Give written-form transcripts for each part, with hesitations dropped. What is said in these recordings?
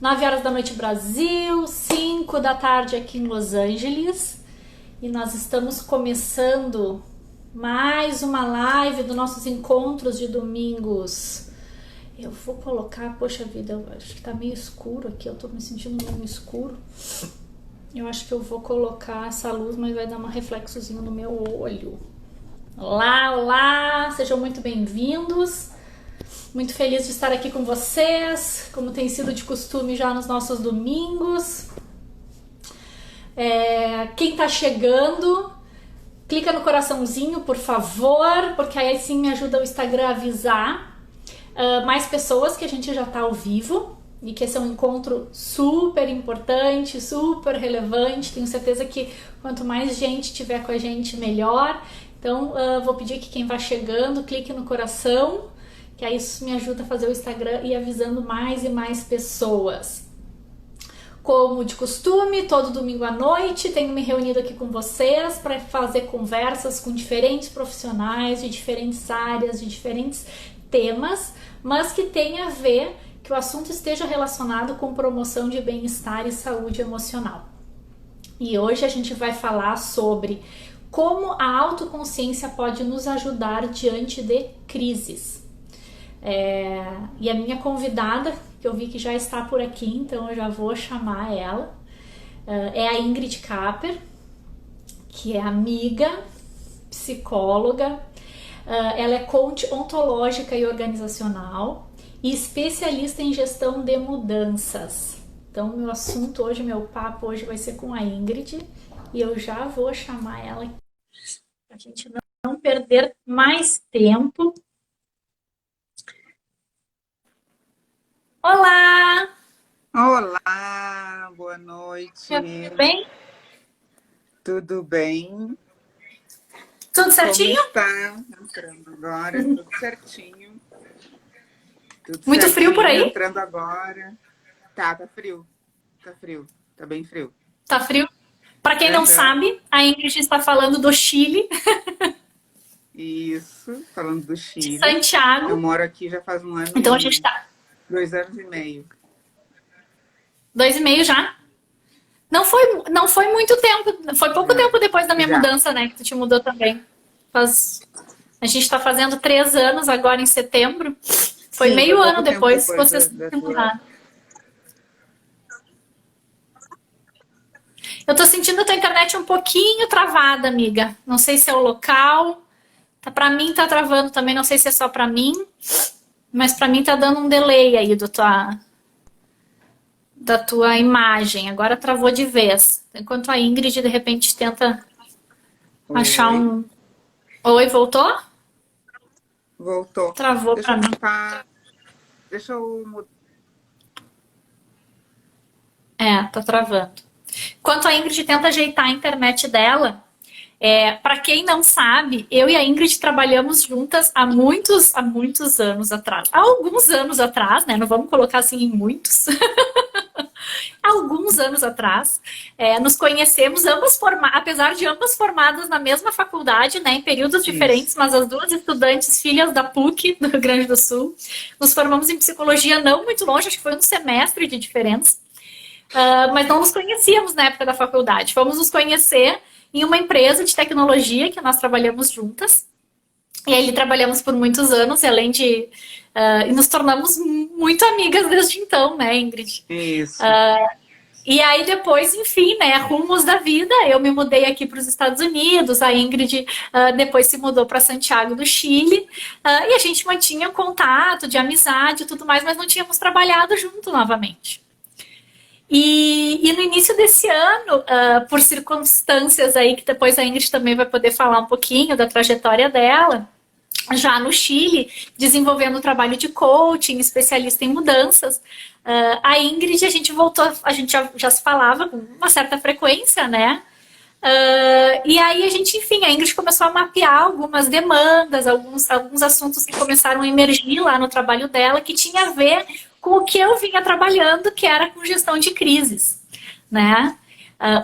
9 horas da noite Brasil, 5 da tarde aqui em Los Angeles. E nós estamos começando mais uma live dos nossos encontros de domingos. Eu vou colocar, poxa vida, eu acho que tá meio escuro aqui, eu tô me sentindo meio escuro. Eu acho que eu vou colocar essa luz, mas vai dar um reflexozinho no meu olho. Olá, olá, sejam muito bem-vindos. Muito feliz de estar aqui com vocês, como tem sido de costume já nos nossos domingos. Quem tá chegando, clica no coraçãozinho, por favor, porque aí sim me ajuda o Instagram a avisar mais pessoas que a gente já tá ao vivo e que esse é um encontro super importante, super relevante. Tenho certeza que quanto mais gente tiver com a gente, melhor. Então, vou pedir que quem vai chegando, clique no coração, que aí isso me ajuda a fazer o Instagram e avisando mais e mais pessoas. Como de costume, todo domingo à noite tenho me reunido aqui com vocês para fazer conversas com diferentes profissionais de diferentes áreas, de diferentes temas, mas que tenha a ver, que o assunto esteja relacionado com promoção de bem-estar e saúde emocional. E hoje a gente vai falar sobre como a autoconsciência pode nos ajudar diante de crises. E a minha convidada, que eu vi que já está por aqui, então eu já vou chamar ela, é a Ingrid Capper, que é amiga, psicóloga, ela é coach ontológica e organizacional e especialista em gestão de mudanças. Então meu assunto hoje, meu papo hoje vai ser com a Ingrid e eu já vou chamar ela para a gente não perder mais tempo. Olá! Olá, boa noite. Tudo bem? Tudo bem? Tudo certinho? Como está? Entrando agora, tudo certinho. Muito frio por aí? Entrando agora. Tá frio. Tá bem frio. Tá frio? Para quem não sabe, a Ingrid está falando do Chile. Isso, falando do Chile. De Santiago. Eu moro aqui já faz um ano. Então a gente tá 2 anos e meio. 2 e meio já? Não foi muito tempo, foi pouco tempo depois da minha mudança, né? Que tu te mudou também. A gente tá fazendo 3 anos agora em setembro. Foi Sim, meio foi ano depois que vocês se mudaram. Eu tô sentindo a tua internet um pouquinho travada, amiga. Não sei se é o local. Pra mim tá travando também, não sei se é só pra mim. Mas pra mim tá dando um delay aí da tua imagem. Agora travou de vez. Enquanto a Ingrid, de repente, tenta achar um... Oi, voltou? Voltou. Travou pra mim. Deixa eu mudar. Tá travando. Enquanto a Ingrid tenta ajeitar a internet dela, para quem não sabe, eu e a Ingrid trabalhamos juntas há muitos anos atrás. Há alguns anos atrás, né? Não vamos colocar assim em muitos. Há alguns anos atrás, nos conhecemos, apesar de ambas formadas na mesma faculdade, né, em períodos diferentes, mas as duas estudantes, filhas da PUC, do Rio Grande do Sul. Nos formamos em psicologia não muito longe, acho que foi um semestre de diferença. Mas não nos conhecíamos na época da faculdade. Fomos nos conhecer em uma empresa de tecnologia que nós trabalhamos juntas. E aí trabalhamos por muitos anos, e além de... e nos tornamos muito amigas desde então, né, Ingrid? Isso. E aí depois, enfim, né, rumos da vida, eu me mudei aqui para os Estados Unidos, a Ingrid depois se mudou para Santiago do Chile, e a gente mantinha contato de amizade e tudo mais, mas não tínhamos trabalhado junto novamente. E no início desse ano, por circunstâncias aí, que depois a Ingrid também vai poder falar um pouquinho da trajetória dela, já no Chile, desenvolvendo o trabalho de coaching, especialista em mudanças, a Ingrid, a gente voltou, a gente já se falava com uma certa frequência, né? E aí a gente, enfim, a Ingrid começou a mapear algumas demandas, alguns assuntos que começaram a emergir lá no trabalho dela, que tinha a ver com o que eu vinha trabalhando, que era com gestão de crises, né?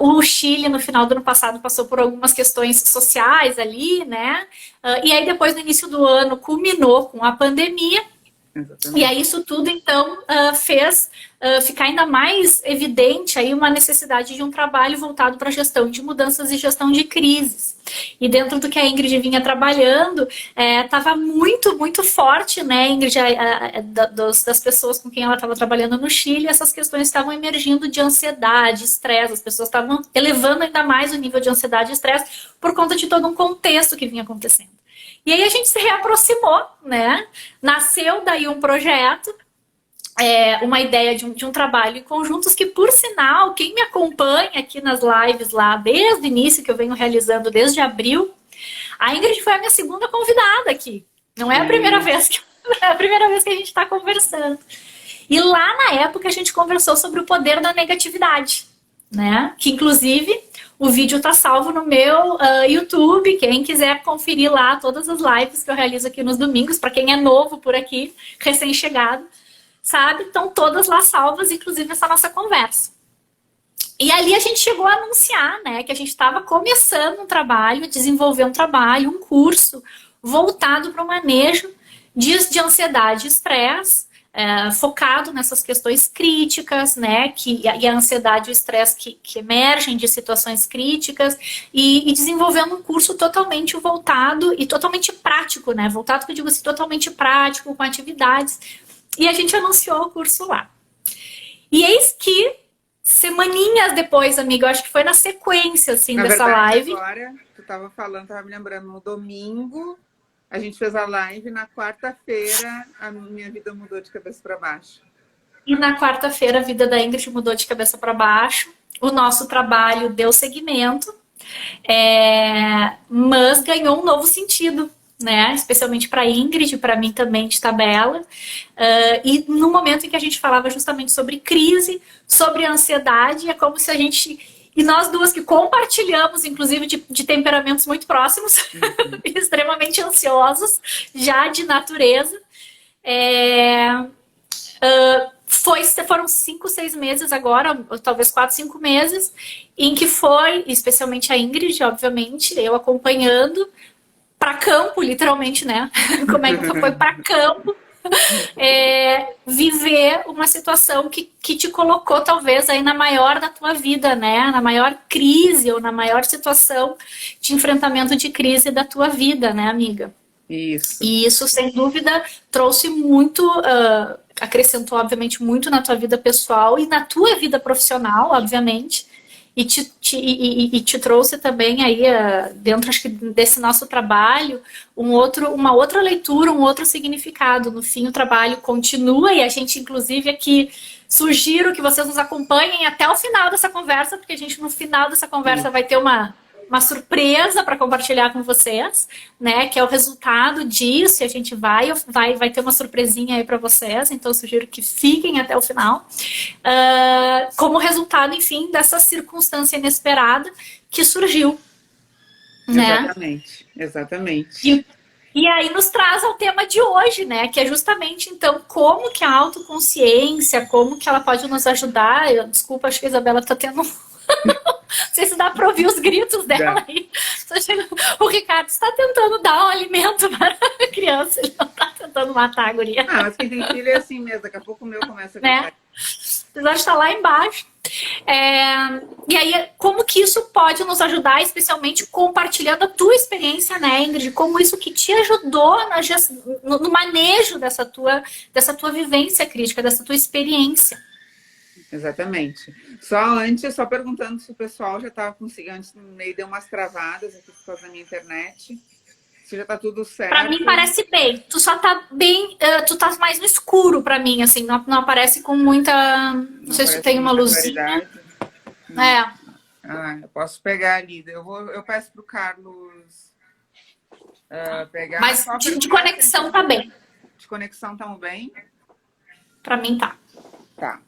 O Chile, no final do ano passado, passou por algumas questões sociais ali, né? E aí, depois, no início do ano, culminou com a pandemia. E aí isso tudo, então, fez ficar ainda mais evidente aí uma necessidade de um trabalho voltado para gestão de mudanças e gestão de crises. E dentro do que a Ingrid vinha trabalhando, estava muito, muito forte, né, Ingrid, das pessoas com quem ela estava trabalhando no Chile, essas questões estavam emergindo de ansiedade, estresse, as pessoas estavam elevando ainda mais o nível de ansiedade e estresse por conta de todo um contexto que vinha acontecendo. E aí a gente se reaproximou, né? Nasceu daí um projeto, uma ideia de um trabalho em conjuntos que, por sinal, quem me acompanha aqui nas lives lá desde o início, que eu venho realizando desde abril, a Ingrid foi a minha segunda convidada aqui. Não é a primeira vez é a primeira vez que a gente está conversando. E lá na época a gente conversou sobre o poder da negatividade, né? Que inclusive o vídeo tá salvo no meu YouTube. Quem quiser conferir lá todas as lives que eu realizo aqui nos domingos, para quem é novo por aqui, recém-chegado, sabe? Estão todas lá salvas, inclusive essa nossa conversa. E ali a gente chegou a anunciar, né, que a gente estava começando um trabalho, desenvolver um trabalho, um curso voltado para o manejo de ansiedade e estresse, focado nessas questões críticas, né, e a ansiedade e o estresse que emergem de situações críticas, e desenvolvendo um curso totalmente voltado e totalmente prático, né, voltado, que eu digo assim, totalmente prático, com atividades, e a gente anunciou o curso lá. E eis que, semaninhas depois, amiga, eu acho que foi na sequência, assim, dessa live. Agora, tu tava falando, tava me lembrando, no domingo, a gente fez a live, na quarta-feira a minha vida mudou de cabeça para baixo. E na quarta-feira a vida da Ingrid mudou de cabeça para baixo. O nosso trabalho deu seguimento, mas ganhou um novo sentido, né? Especialmente para Ingrid, para mim também de tabela. E no momento em que a gente falava justamente sobre crise, sobre ansiedade, é como se a gente... E nós duas que compartilhamos, inclusive, de temperamentos muito próximos, extremamente ansiosos, já de natureza. Foram 5, 6 meses agora, ou talvez 4, 5 meses, em que foi, especialmente a Ingrid, obviamente, eu acompanhando para campo, literalmente, né? Como é que foi para campo, viver uma situação que te colocou talvez aí na maior da tua vida, né? Na maior crise ou na maior situação de enfrentamento de crise da tua vida, né, amiga? Isso. E isso, sem dúvida, trouxe muito, acrescentou, obviamente, muito na tua vida pessoal e na tua vida profissional, obviamente. E te trouxe também aí, dentro acho que desse nosso trabalho, uma outra leitura, um outro significado. No fim, o trabalho continua e a gente, inclusive, aqui sugiro que vocês nos acompanhem até o final dessa conversa, porque a gente, no final dessa conversa, vai ter uma surpresa para compartilhar com vocês, né? Que é o resultado disso, e a gente vai ter uma surpresinha aí para vocês, então eu sugiro que fiquem até o final. Como resultado, enfim, dessa circunstância inesperada que surgiu. Exatamente, né? Exatamente. E aí nos traz ao tema de hoje, né? Que é justamente, então, como que a autoconsciência, como que ela pode nos ajudar. Desculpa, acho que a Isabela está tendo... Não sei se dá para ouvir os gritos dela aí. O Ricardo está tentando dar um alimento para a criança, ele não está tentando matar a guria. Mas quem tem filho é assim mesmo, daqui a pouco o meu começa a gritar. Né? Apesar de estar lá embaixo. E aí, como que isso pode nos ajudar, especialmente compartilhando a tua experiência, né, Ingrid? Como isso que te ajudou no manejo dessa tua vivência crítica, dessa tua experiência. Exatamente. Só perguntando se o pessoal já estava conseguindo, antes no meio deu umas travadas aqui por causa da minha internet. Se já tá tudo certo. Pra mim parece bem. Tu só tá bem, tu tá mais no escuro pra mim, assim, não aparece com muita... Não sei se tu tem uma luzinha. Eu posso pegar ali. Eu peço pro Carlos pegar. Mas de conexão tá bem. De conexão tá bem? Pra mim tá. Tá.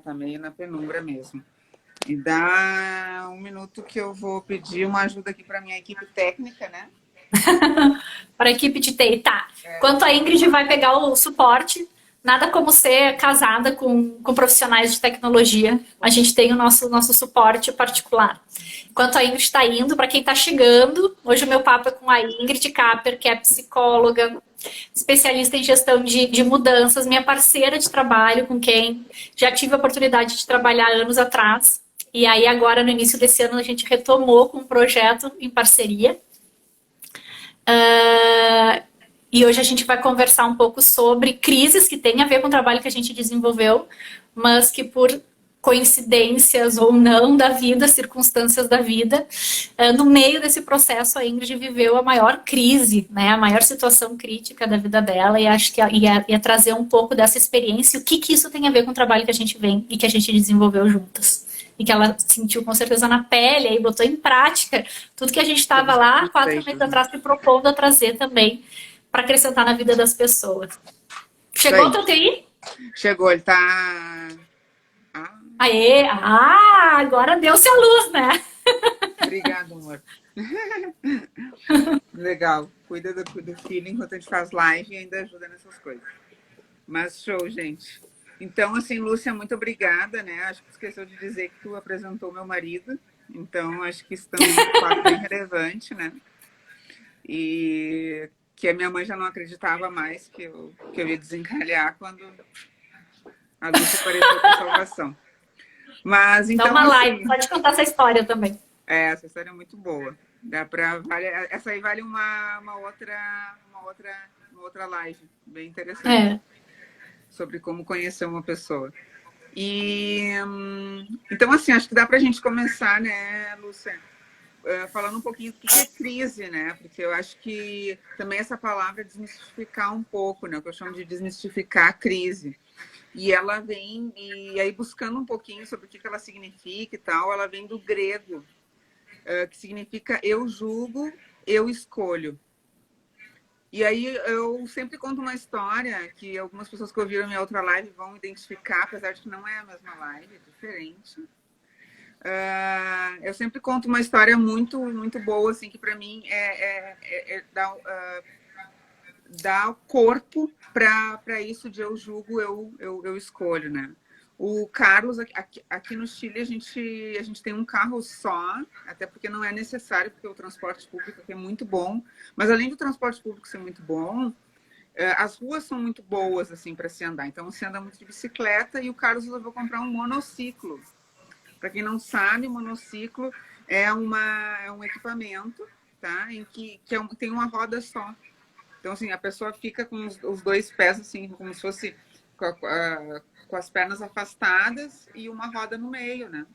Tá meio na penumbra mesmo. E dá um minuto que eu vou pedir uma ajuda aqui para minha equipe técnica, né? Para a equipe de TI, tá. Enquanto a Ingrid vai pegar o suporte Nada como ser casada com profissionais de tecnologia. A gente tem o nosso suporte particular. Enquanto a Ingrid está indo, para quem está chegando, hoje o meu papo é com a Ingrid Capper, que é psicóloga, especialista em gestão de mudanças, minha parceira de trabalho, com quem já tive a oportunidade de trabalhar anos atrás. E aí agora, no início desse ano, a gente retomou com um projeto em parceria. E hoje a gente vai conversar um pouco sobre crises que têm a ver com o trabalho que a gente desenvolveu, mas que por coincidências ou não da vida, circunstâncias da vida, no meio desse processo a Ingrid viveu a maior crise, né, a maior situação crítica da vida dela, e acho que ia trazer um pouco dessa experiência, o que isso tem a ver com o trabalho que a gente vem e que a gente desenvolveu juntas. E que ela sentiu com certeza na pele e botou em prática tudo que a gente estava lá 4 meses atrás se propondo a trazer também para acrescentar na vida das pessoas. Chegou o teu TI? Chegou, ele tá... Aê! Agora deu-se a luz, né? Obrigada, amor. Legal. Cuida do filho enquanto a gente faz live e ainda ajuda nessas coisas. Mas show, gente. Então, assim, Lúcia, muito obrigada, né? Acho que esqueceu de dizer que tu apresentou meu marido. Então, acho que isso também é um fato bem relevante, né? E que a minha mãe já não acreditava mais que eu ia desencalhar quando a Lúcia apareceu com salvação. Mas, então, dá uma live, assim, pode contar essa história também. essa história é muito boa. Essa aí vale uma outra live, bem interessante. Sobre como conhecer uma pessoa. E então, assim, acho que dá para a gente começar, né, Lúcia, falando um pouquinho do que é crise, né? Porque eu acho que também essa palavra desmistificar um pouco, né? O que eu chamo de desmistificar a crise. E ela vem, e aí buscando um pouquinho sobre o que ela significa e tal, ela vem do grego, que significa eu julgo, eu escolho. E aí eu sempre conto uma história que algumas pessoas que ouviram minha outra live vão identificar, apesar de que não é a mesma live, é diferente. Eu sempre conto uma história muito, muito boa, assim, que para mim dá corpo para isso de eu julgo, eu escolho, né? O Carlos, aqui no Chile, a gente tem um carro só, até porque não é necessário, porque o transporte público aqui é muito bom. Mas além do transporte público ser muito bom, as ruas são muito boas assim para se andar. Então você anda muito de bicicleta e o Carlos resolveu comprar um monociclo. Para quem não sabe, o monociclo é um equipamento, tá? Em que tem uma roda só. Então, assim, a pessoa fica com os dois pés, assim, como se fosse com as pernas afastadas e uma roda no meio, né?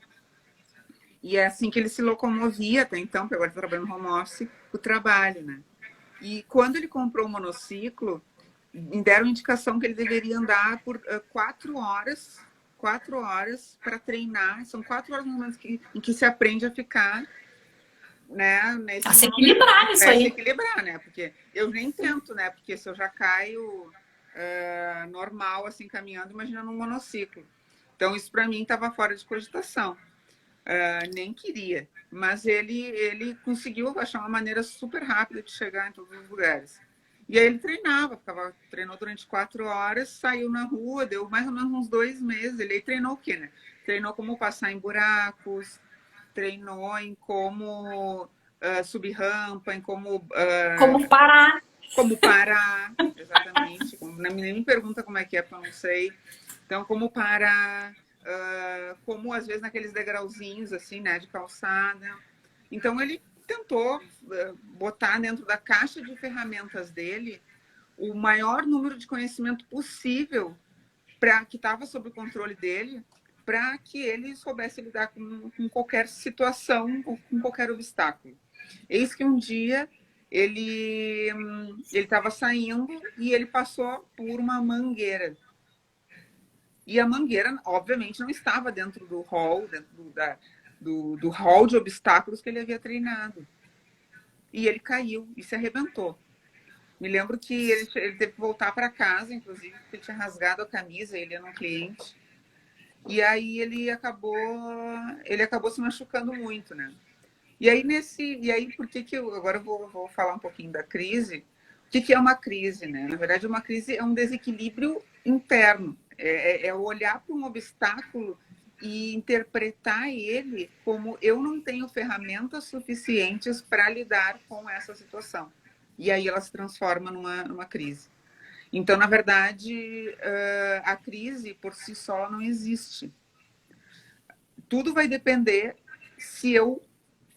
E é assim que ele se locomovia até então, porque agora está trabalhando no home office, o trabalho, né? E quando ele comprou o monociclo, me deram indicação que ele deveria andar por 4 horas para treinar. São 4 horas no momento em que se aprende a ficar, né? A se equilibrar nisso aí. Se equilibrar, né? Porque eu nem tento, né? Porque se eu já caio normal, assim, caminhando, imagina num monociclo. Então, isso para mim estava fora de cogitação. Nem queria. Mas ele conseguiu achar uma maneira super rápida de chegar em todos os lugares. E aí ele treinou durante 4 horas, saiu na rua, deu mais ou menos uns 2 meses. Ele treinou o quê, né? Treinou como passar em buracos, treinou em como subir rampa, em como... como parar. Como parar, exatamente. Nem me pergunta como é que é, porque eu não sei. Então, como parar, como às vezes naqueles degrauzinhos, assim, né, de calçada. Então, ele tentou botar dentro da caixa de ferramentas dele o maior número de conhecimento possível que estava sob o controle dele, para que ele soubesse lidar com qualquer situação, com qualquer obstáculo. Eis que um dia ele estava saindo e ele passou por uma mangueira. E a mangueira, obviamente, não estava dentro do hall, do hall de obstáculos que ele havia treinado. E ele caiu e se arrebentou. Me lembro que ele teve que voltar para casa, inclusive, porque ele tinha rasgado a camisa, ele era um cliente. E aí ele acabou se machucando muito, né? E aí, por que eu agora eu vou falar um pouquinho da crise? O que é uma crise, né? Na verdade, uma crise é um desequilíbrio interno. É olhar para um obstáculo e interpretar ele como eu não tenho ferramentas suficientes para lidar com essa situação. E aí ela se transforma numa crise. Então, na verdade, a crise por si só não existe. Tudo vai depender se eu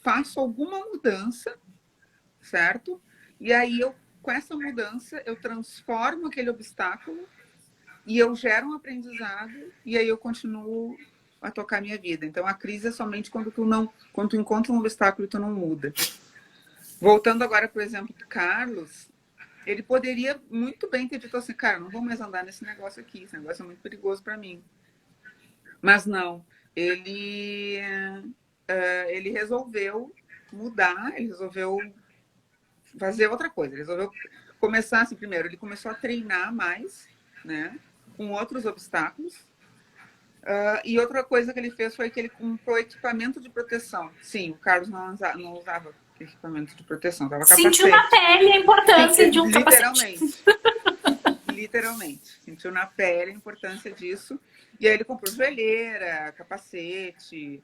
faço alguma mudança, certo? E aí, com essa mudança, eu transformo aquele obstáculo e eu gero um aprendizado e aí eu continuo a tocar minha vida. Então, a crise é somente quando tu encontra um obstáculo e tu não muda. Voltando agora, por exemplo, do Carlos, ele poderia muito bem ter dito assim, cara, não vou mais andar nesse negócio aqui, esse negócio é muito perigoso para mim. Mas não, ele resolveu mudar, ele resolveu fazer outra coisa, ele resolveu começar assim, primeiro, ele começou a treinar mais, né, com outros obstáculos. E outra coisa que ele fez foi que ele comprou equipamento de proteção. Sim, o Carlos não usava equipamento de proteção, usava capacete. Sentiu na pele a importância de um literalmente, capacete. Literalmente. Sentiu na pele a importância disso. E aí ele comprou joelheira, capacete,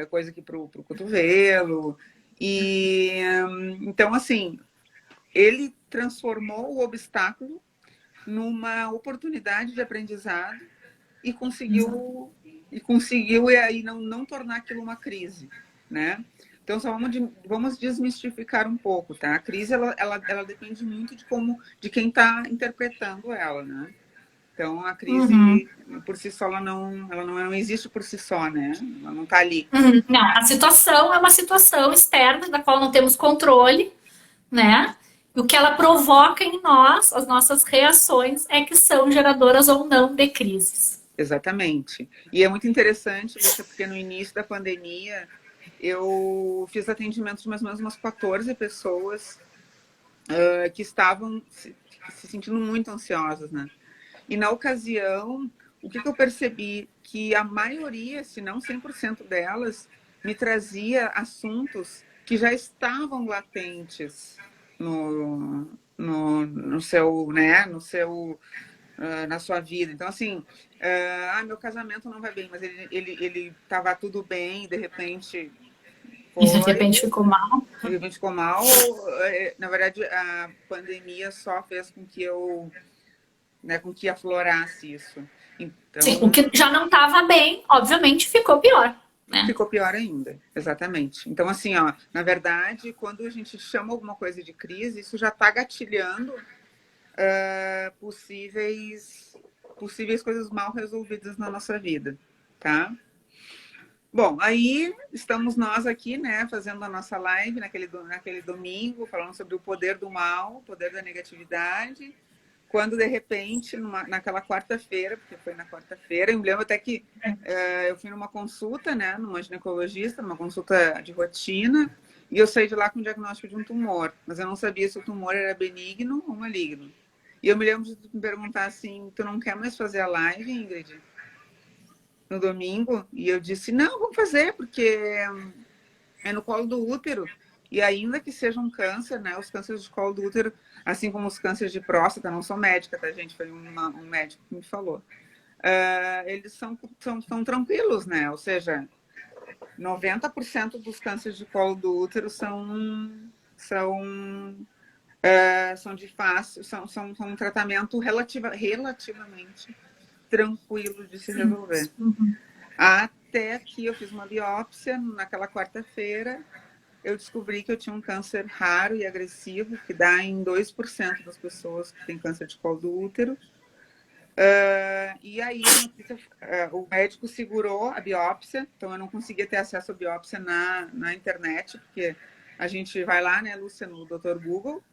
coisa aqui pro cotovelo. E então, assim, ele transformou o obstáculo numa oportunidade de aprendizado e conseguiu e aí não tornar aquilo uma crise, né? Então, só vamos desmistificar um pouco, tá? A crise, ela depende muito de quem está interpretando ela, né? Então, a crise, por si só, ela não existe por si só, né? Ela não está ali. Não, a situação é uma situação externa da qual não temos controle, né? E o que ela provoca em nós, as nossas reações, é que são geradoras ou não de crises. Exatamente. E é muito interessante, Lúcia, porque no início da pandemia eu fiz atendimento de mais ou menos umas 14 pessoas que estavam se sentindo muito ansiosas, né? E na ocasião, o que eu percebi? Que a maioria, se não 100% delas, me trazia assuntos que já estavam latentes no seu, né? Na sua vida. Então, assim, meu casamento não vai bem, mas ele tava tudo bem, de repente E de repente ficou mal. De repente ficou mal. Na verdade, a pandemia só fez com que com que aflorasse isso. Então, Sim, o que já não estava bem, obviamente, ficou pior. Né? Ficou pior ainda, exatamente. Então, assim, ó, na verdade, quando a gente chama alguma coisa de crise, isso já está gatilhando possíveis coisas mal resolvidas na nossa vida, tá? Bom, aí estamos nós aqui, né, fazendo a nossa live naquele domingo, falando sobre o poder do mal, o poder da negatividade, quando de repente, naquela quarta-feira, porque foi na quarta-feira, eu me lembro até que eu fui numa consulta, né, numa ginecologista, numa consulta de rotina, e eu saí de lá com o diagnóstico de um tumor, mas eu não sabia se o tumor era benigno ou maligno. E eu me lembro de me perguntar assim, tu não quer mais fazer a live, Ingrid? No domingo? E eu disse, não, vamos fazer, porque é no colo do útero. E ainda que seja um câncer, né? Os cânceres de colo do útero, assim como os cânceres de próstata, não sou médica, tá, gente? Foi um médico que me falou. Eles são tranquilos, né? Ou seja, 90% dos cânceres de colo do útero são de fácil, são um tratamento relativamente tranquilo de se resolver. Até que eu fiz uma biópsia naquela quarta-feira, eu descobri que eu tinha um câncer raro e agressivo, que dá em 2% das pessoas que têm câncer de colo do útero. E aí o médico segurou a biópsia, então eu não conseguia ter acesso à biópsia na internet, porque a gente vai lá, né, Lúcia, no Dr. Google,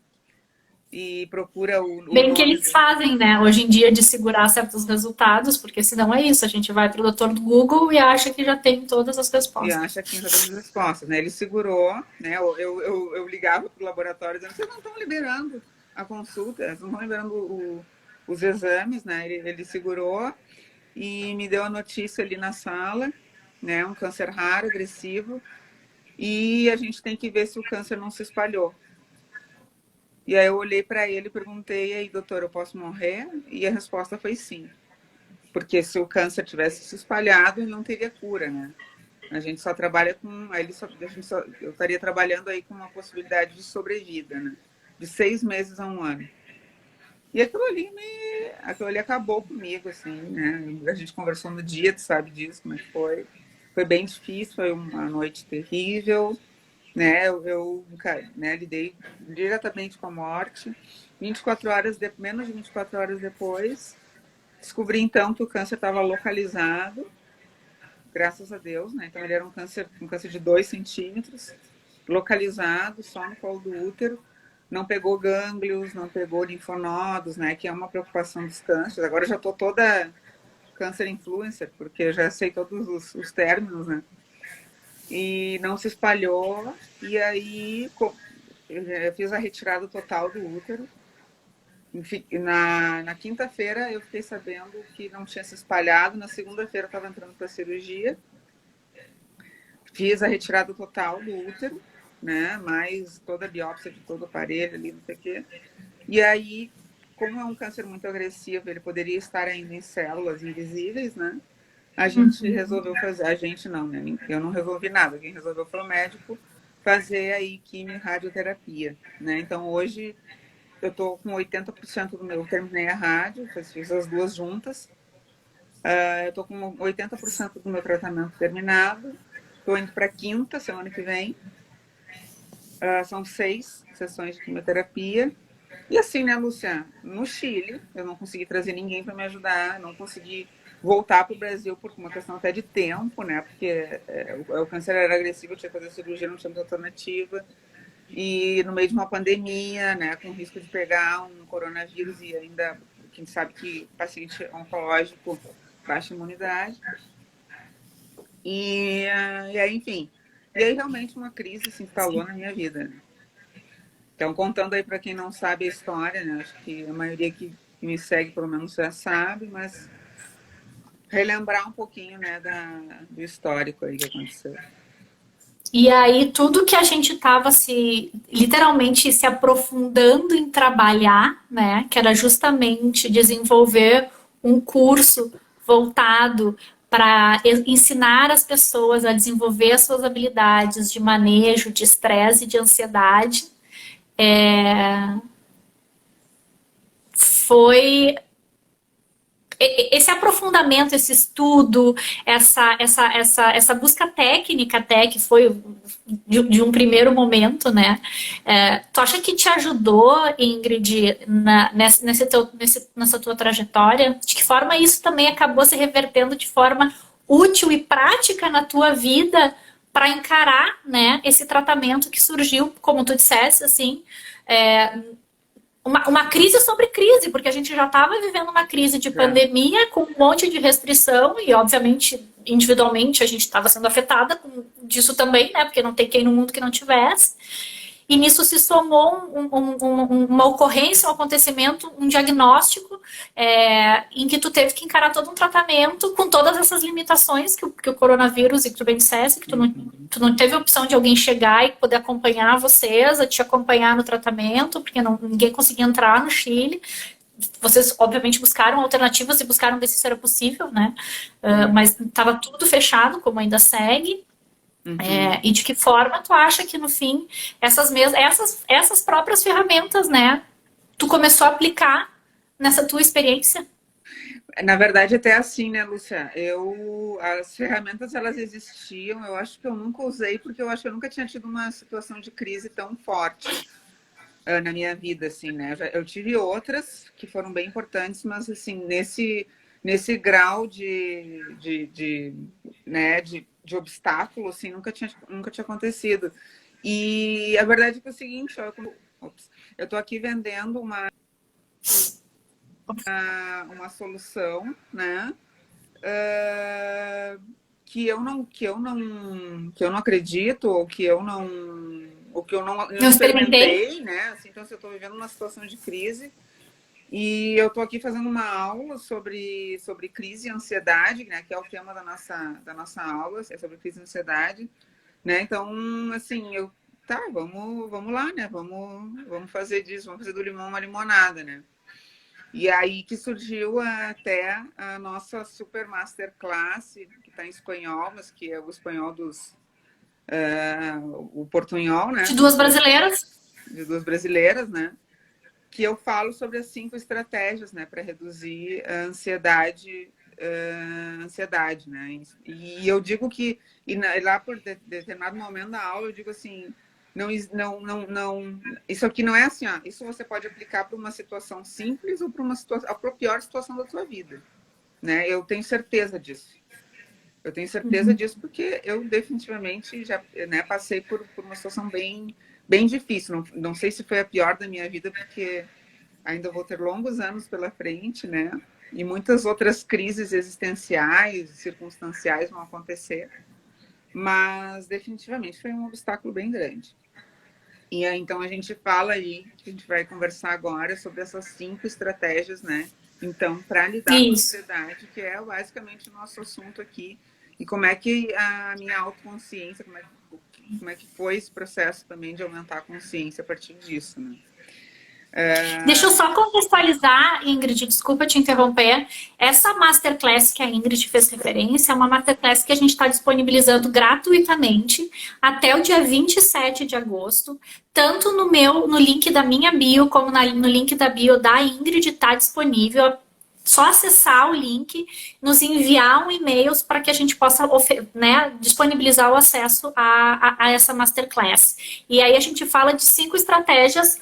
e procura o Bem que eles fazem, né, hoje em dia, de segurar certos resultados, porque senão é isso, a gente vai para o doutor do Google e acha que já tem todas as respostas. E acha que tem todas as respostas, né? Ele segurou, né? Eu ligava para o laboratório dizendo, vocês não estão liberando a consulta, vocês não estão liberando os exames, né? Ele segurou e me deu a notícia ali na sala, né? Um câncer raro, agressivo, e a gente tem que ver se o câncer não se espalhou. E aí eu olhei para ele e perguntei, e aí, doutor, eu posso morrer? E a resposta foi sim. Porque se o câncer tivesse se espalhado, não teria cura, né? A gente só trabalha com... eu estaria trabalhando aí com uma possibilidade de sobrevida, né? De 6 meses a 1 ano. E aquilo ali acabou comigo, assim, né? A gente conversou no dia, tu sabe disso, como é que foi. Foi bem difícil, foi uma noite terrível, né? Né, lidei diretamente com a morte. Menos de 24 horas depois, descobri então que o câncer estava localizado, graças a Deus, né? Então ele era um câncer de 2 centímetros, localizado só no colo do útero. Não pegou gânglios, não pegou linfonodos, né? Que é uma preocupação dos cânceres. Agora eu já estou toda câncer influencer, porque eu já sei todos os términos, né? E não se espalhou. E aí eu fiz a retirada total do útero. Na quinta-feira eu fiquei sabendo que não tinha se espalhado. Na segunda-feira eu estava entrando para a cirurgia. Fiz a retirada total do útero, né? Mais toda a biópsia de todo o aparelho ali, não sei o quê. E aí, como é um câncer muito agressivo, ele poderia estar ainda em células invisíveis, né? A gente resolveu fazer, a gente não, né? Eu não resolvi nada, quem resolveu foi o médico fazer aí quimio e radioterapia, né? Então hoje eu tô com 80% do meu, eu terminei a rádio, fiz as duas juntas, eu tô com 80% do meu tratamento terminado, tô indo para a quinta semana que vem, são 6 sessões de quimioterapia. E assim, né, Lúcia? No Chile, eu não consegui trazer ninguém para me ajudar, não consegui voltar para o Brasil por uma questão até de tempo, né? Porque o câncer era agressivo, eu tinha que fazer cirurgia, não tinha muita alternativa. E no meio de uma pandemia, né, com risco de pegar um coronavírus e ainda, quem sabe que paciente oncológico, baixa imunidade. E aí, enfim. E aí realmente uma crise se instalou na minha vida, né? Então, contando aí para quem não sabe a história, né? Acho que a maioria que me segue, pelo menos, já sabe, mas relembrar um pouquinho, né, do histórico aí que aconteceu. E aí, tudo que a gente estava literalmente se aprofundando em trabalhar, né? Que era justamente desenvolver um curso voltado para ensinar as pessoas a desenvolver as suas habilidades de manejo de estresse e de ansiedade. Foi esse aprofundamento, esse estudo, essa busca técnica até, que foi de um primeiro momento, né? Tu acha que te ajudou, Ingrid, nessa tua trajetória? De que forma isso também acabou se revertendo de forma útil e prática na tua vida para encarar, né, esse tratamento que surgiu, como tu disseste, assim, uma crise sobre crise, porque a gente já estava vivendo uma crise de pandemia com um monte de restrição e, obviamente, individualmente a gente estava sendo afetada disso também, né? Porque não tem quem no mundo que não tivesse. E nisso se somou uma ocorrência, um acontecimento, um diagnóstico em que tu teve que encarar todo um tratamento com todas essas limitações que o coronavírus, e que tu bem dissesse, que tu não teve a opção de alguém chegar e poder acompanhar vocês, a te acompanhar no tratamento, porque ninguém conseguia entrar no Chile. Vocês, obviamente, buscaram alternativas e buscaram ver se isso era possível, né? Mas estava tudo fechado, como ainda segue. E de que forma tu acha que no fim essas próprias ferramentas, né, tu começou a aplicar nessa tua experiência? Na verdade, até assim, né, Lúcia? As ferramentas, elas existiam, eu acho que eu nunca usei, porque eu acho que eu nunca tinha tido uma situação de crise tão forte na minha vida, assim, né? Eu tive outras que foram bem importantes, mas, assim, nesse grau né, de obstáculo, assim, nunca tinha acontecido. E a verdade é que é o seguinte, eu tô aqui vendendo uma solução, né? Que eu não acredito, ou que eu não experimentei, né? Assim, então, se eu estou vivendo uma situação de crise, e eu estou aqui fazendo uma aula sobre crise e ansiedade, né? Que é o tema da nossa aula, é sobre crise e ansiedade, né? Então, assim, eu tá, vamos lá, né? Vamos fazer disso, vamos fazer do limão uma limonada, né? E aí que surgiu até a nossa super masterclass, que está em espanhol, mas que é o espanhol o portunhol, né? De duas brasileiras. De duas brasileiras, né? Que eu falo sobre as 5 estratégias, né, para reduzir a ansiedade, né? E eu digo que, lá por determinado momento da aula, eu digo assim, não, isso aqui não é assim, ó, isso você pode aplicar para uma situação simples ou para a pior situação da sua vida, né? Eu tenho certeza disso. Eu tenho certeza disso porque eu definitivamente já, né, passei por uma situação bem difícil. Não sei se foi a pior da minha vida, porque ainda vou ter longos anos pela frente, né? E muitas outras crises existenciais, circunstanciais vão acontecer. Mas definitivamente foi um obstáculo bem grande. E aí, então a gente fala aí, que a gente vai conversar agora sobre essas 5 estratégias, né? Então, para lidar com a ansiedade, que é basicamente o nosso assunto aqui. E como é que a minha autoconsciência, como é que foi esse processo também de aumentar a consciência a partir disso, né? Deixa eu só contextualizar, Ingrid, desculpa te interromper. Essa masterclass que a Ingrid fez referência é uma masterclass que a gente está disponibilizando gratuitamente até o dia 27 de agosto. Tanto no link da minha bio, como no link da bio da Ingrid está disponível. Só acessar o link, nos enviar um e-mail para que a gente possa, né, disponibilizar o acesso a essa masterclass. E aí a gente fala de 5 estratégias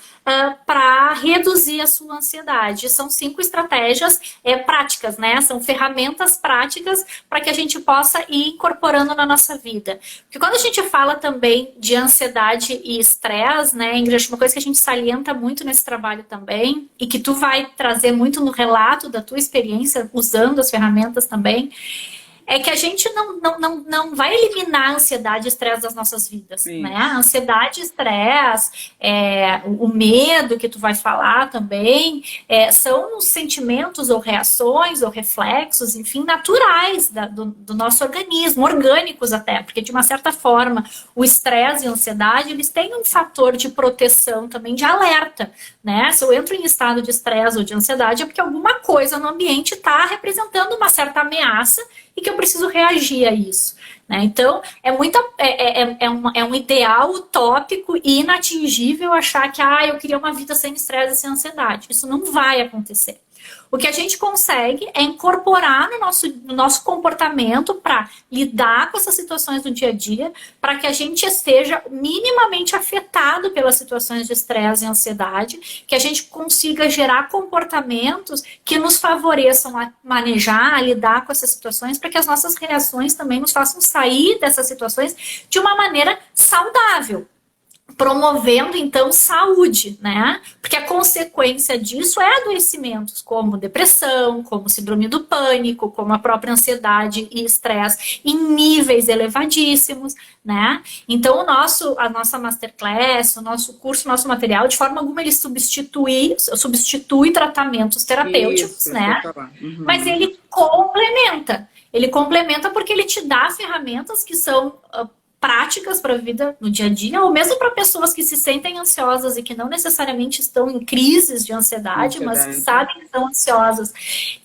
para reduzir a sua ansiedade. São 5 estratégias práticas, né? São ferramentas práticas para que a gente possa ir incorporando na nossa vida. Porque quando a gente fala também de ansiedade e estresse, né, Ingrid, uma coisa que a gente salienta muito nesse trabalho também, e que tu vai trazer muito no relato da tua experiência usando as ferramentas também, é que a gente não vai eliminar a ansiedade e estresse das nossas vidas, né? A ansiedade e estresse, o medo que tu vai falar também, são sentimentos ou reações ou reflexos, enfim, naturais do nosso organismo, orgânicos até, porque de uma certa forma o estresse e a ansiedade, eles têm um fator de proteção também, de alerta, né? Se eu entro em estado de estresse ou de ansiedade, é porque alguma coisa no ambiente está representando uma certa ameaça e que eu preciso reagir a isso, né? Então, é um ideal utópico e inatingível achar que eu queria uma vida sem estresse e sem ansiedade. Isso não vai acontecer. O que a gente consegue é incorporar no nosso comportamento para lidar com essas situações do dia a dia, para que a gente esteja minimamente afetado pelas situações de estresse e ansiedade, que a gente consiga gerar comportamentos que nos favoreçam a manejar, a lidar com essas situações, para que as nossas reações também nos façam sair dessas situações de uma maneira saudável, promovendo, então, saúde, né? Porque a consequência disso é adoecimentos como depressão, como síndrome do pânico, como a própria ansiedade e estresse em níveis elevadíssimos, né? Então, a nossa masterclass, o nosso curso, o nosso material, de forma alguma ele substitui tratamentos terapêuticos, Isso, né? Mas ele complementa. Ele complementa porque ele te dá ferramentas que são práticas para a vida no dia a dia, ou mesmo para pessoas que se sentem ansiosas e que não necessariamente estão em crises de ansiedade, mas que sabem que estão ansiosas.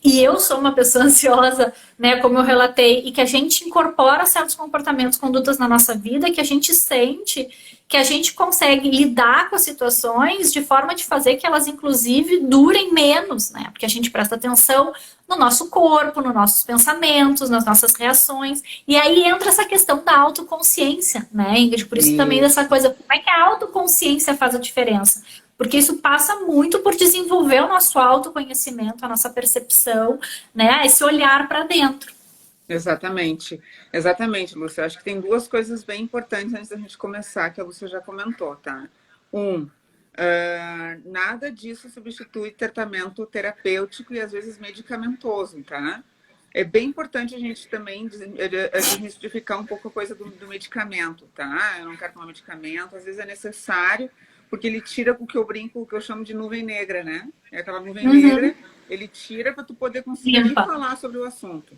E eu sou uma pessoa ansiosa, né, como eu relatei, e que a gente incorpora certos comportamentos, condutas na nossa vida, que a gente sente que a gente consegue lidar com as situações de forma de fazer que elas, inclusive, durem menos, né? Porque a gente presta atenção no nosso corpo, nos nossos pensamentos, nas nossas reações. E aí entra essa questão da autoconsciência, né, Ingrid? Por isso também dessa coisa, como é que a autoconsciência faz a diferença? Porque isso passa muito por desenvolver o nosso autoconhecimento, a nossa percepção, né? Esse olhar para dentro. Exatamente, Lúcia. Eu acho que tem 2 coisas bem importantes antes da gente começar, que a Lúcia já comentou, tá? Nada disso substitui tratamento terapêutico e às vezes medicamentoso, tá? É bem importante a gente também desmistificar um pouco a coisa do medicamento, tá? Eu não quero tomar medicamento, às vezes é necessário, porque ele tira o que eu brinco, o que eu chamo de nuvem negra, né? É aquela nuvem negra, ele tira para tu poder conseguir falar sobre o assunto,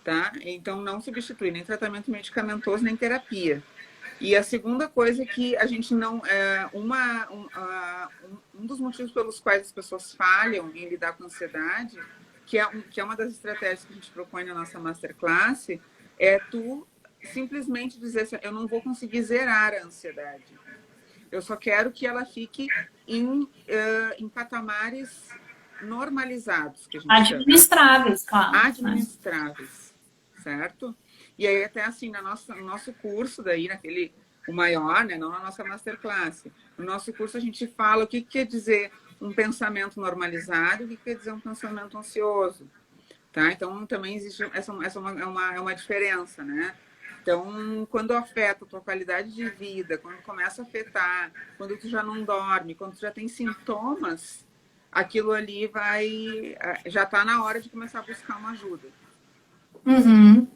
tá? Então não substitui nem tratamento medicamentoso, nem terapia. E a segunda coisa é que a gente não... um dos motivos pelos quais as pessoas falham em lidar com ansiedade, que é uma das estratégias que a gente propõe na nossa Masterclass, é tu simplesmente dizer assim, eu não vou conseguir zerar a ansiedade. Eu só quero que ela fique em patamares normalizados, que a gente administráveis, claro. administráveis, certo? E aí até assim, no nosso curso daí, o maior, né, não na nossa Masterclass, no nosso curso a gente fala o que quer dizer um pensamento normalizado e o que quer dizer um pensamento ansioso, tá? Então também existe essa é uma diferença, né? Então, quando afeta a tua qualidade de vida, quando começa a afetar, quando tu já não dorme, quando tu já tem sintomas, aquilo ali já está na hora de começar a buscar uma ajuda.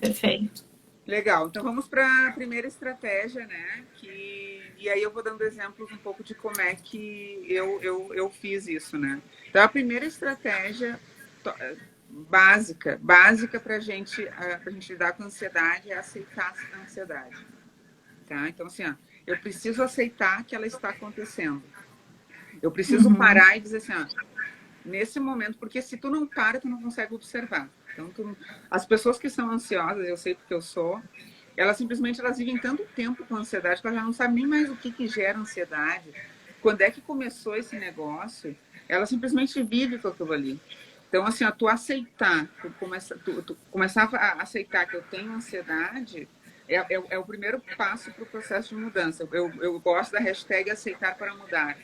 Perfeito. Legal, então vamos para a primeira estratégia, né? E aí eu vou dando exemplos um pouco de como é que eu fiz isso, né? Então a primeira estratégia básica para a gente lidar com a ansiedade é aceitar a ansiedade, tá? Então assim, eu preciso aceitar que ela está acontecendo. Eu preciso parar e dizer assim, nesse momento, porque se tu não para, tu não consegue observar. Então, as pessoas que são ansiosas, eu sei porque eu sou, elas simplesmente vivem tanto tempo com ansiedade que elas já não sabem nem mais o que gera ansiedade. Quando é que começou esse negócio, ela simplesmente vive com aquilo ali. Então, assim, tu aceitar, tu começar a aceitar que eu tenho ansiedade é o primeiro passo para o processo de mudança. Eu gosto da hashtag aceitar para mudar.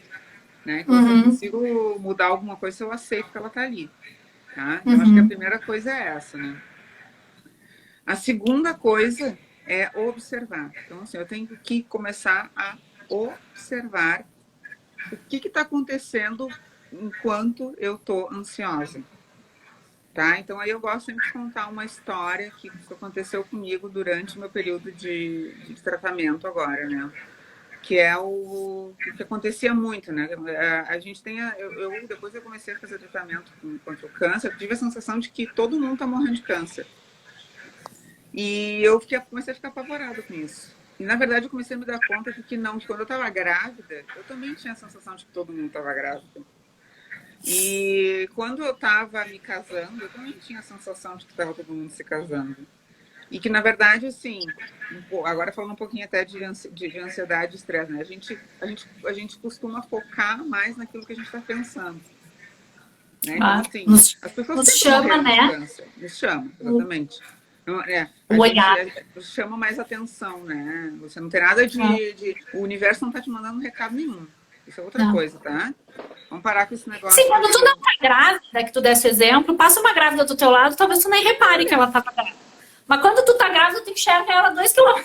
Né? Então, se eu consigo mudar alguma coisa, eu aceito que ela está ali. Tá? Então, acho que a primeira coisa é essa, né? A segunda coisa é observar. Então, assim, eu tenho que começar a observar o que está acontecendo enquanto eu estou ansiosa. Tá? Então, aí eu gosto sempre de contar uma história que aconteceu comigo durante o meu período de tratamento agora, né? Que é o que acontecia muito, né? A gente tem... depois eu comecei a fazer tratamento contra o câncer, eu tive a sensação de que todo mundo está morrendo de câncer. E eu comecei a ficar apavorada com isso. E, na verdade, eu comecei a me dar conta de que não, que quando eu estava grávida, eu também tinha a sensação de que todo mundo estava grávida. E quando eu estava me casando, eu também tinha a sensação de que estava todo mundo se casando. E que, na verdade, assim, agora falando um pouquinho até de ansiedade e estresse, né? A gente costuma focar mais naquilo que a gente está pensando. Né? Então, assim, as pessoas nos chama, né? Nos chama, exatamente. Chama mais atenção, né? Você não tem nada o universo não está te mandando recado nenhum. Isso é outra coisa, tá? Vamos parar com esse negócio. Sim, quando tu não tá grávida, que tu desse o exemplo, passa uma grávida do teu lado, talvez tu nem repare que ela tá grávida. Mas quando tu tá grávida, tu enxerga ela 2 km.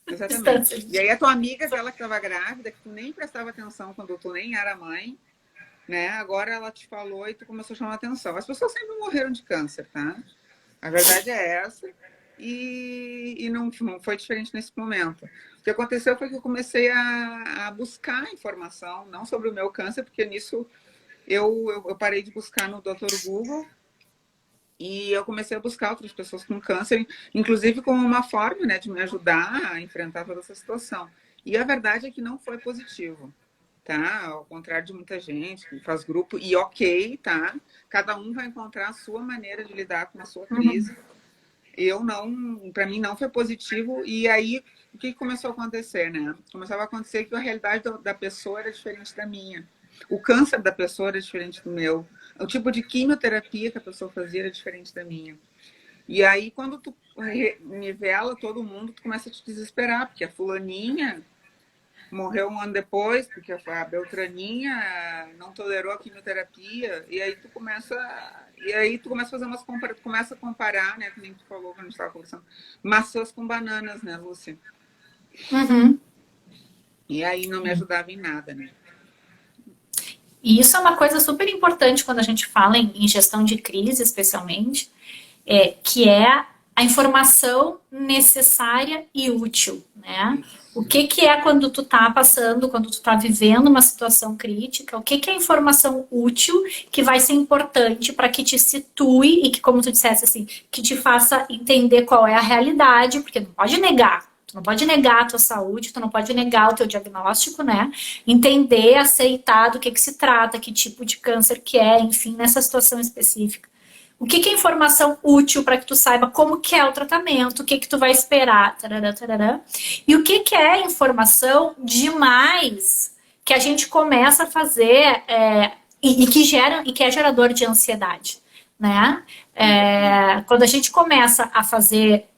Exatamente. E aí a tua amiga, aquela que estava grávida, que tu nem prestava atenção quando tu nem era mãe, né? Agora ela te falou e tu começou a chamar atenção. As pessoas sempre morreram de câncer, tá? A verdade é essa. E não foi diferente nesse momento. O que aconteceu foi que eu comecei a buscar informação, não sobre o meu câncer, porque nisso eu parei de buscar no Dr. Google. E eu comecei a buscar outras pessoas com câncer, inclusive como uma forma, né, de me ajudar a enfrentar toda essa situação. E a verdade é que não foi positivo, tá? Ao contrário de muita gente que faz grupo, e ok, tá? Cada um vai encontrar a sua maneira de lidar com a sua crise. Para mim não foi positivo. E aí, o que começou a acontecer, né? Começava a acontecer que a realidade da pessoa era diferente da minha. O câncer da pessoa era diferente do meu. O tipo de quimioterapia que a pessoa fazia era diferente da minha. E aí, quando tu nivela todo mundo, tu começa a te desesperar, porque a fulaninha morreu 1 ano depois, porque a Beltraninha não tolerou a quimioterapia, e aí tu começa a fazer tu começa a comparar, né, que nem tu falou quando a gente estava conversando, maçãs com bananas, né, Lúcia? E aí não me ajudava em nada, né? E isso é uma coisa super importante quando a gente fala em gestão de crise, especialmente, que é a informação necessária e útil, né? O que é quando tu tá passando, quando tu tá vivendo uma situação crítica, o que é a informação útil que vai ser importante para que te situe e que, como tu dissesse assim, que te faça entender qual é a realidade, porque não pode negar. Tu não pode negar a tua saúde, tu não pode negar o teu diagnóstico, né? Entender, aceitar do que se trata, que tipo de câncer que é, enfim, nessa situação específica. O que é informação útil para que tu saiba como que é o tratamento, o que tu vai esperar, tarará, tarará. E o que é informação demais que a gente começa a fazer e que é gerador de ansiedade, né? Quando a gente começa a fazer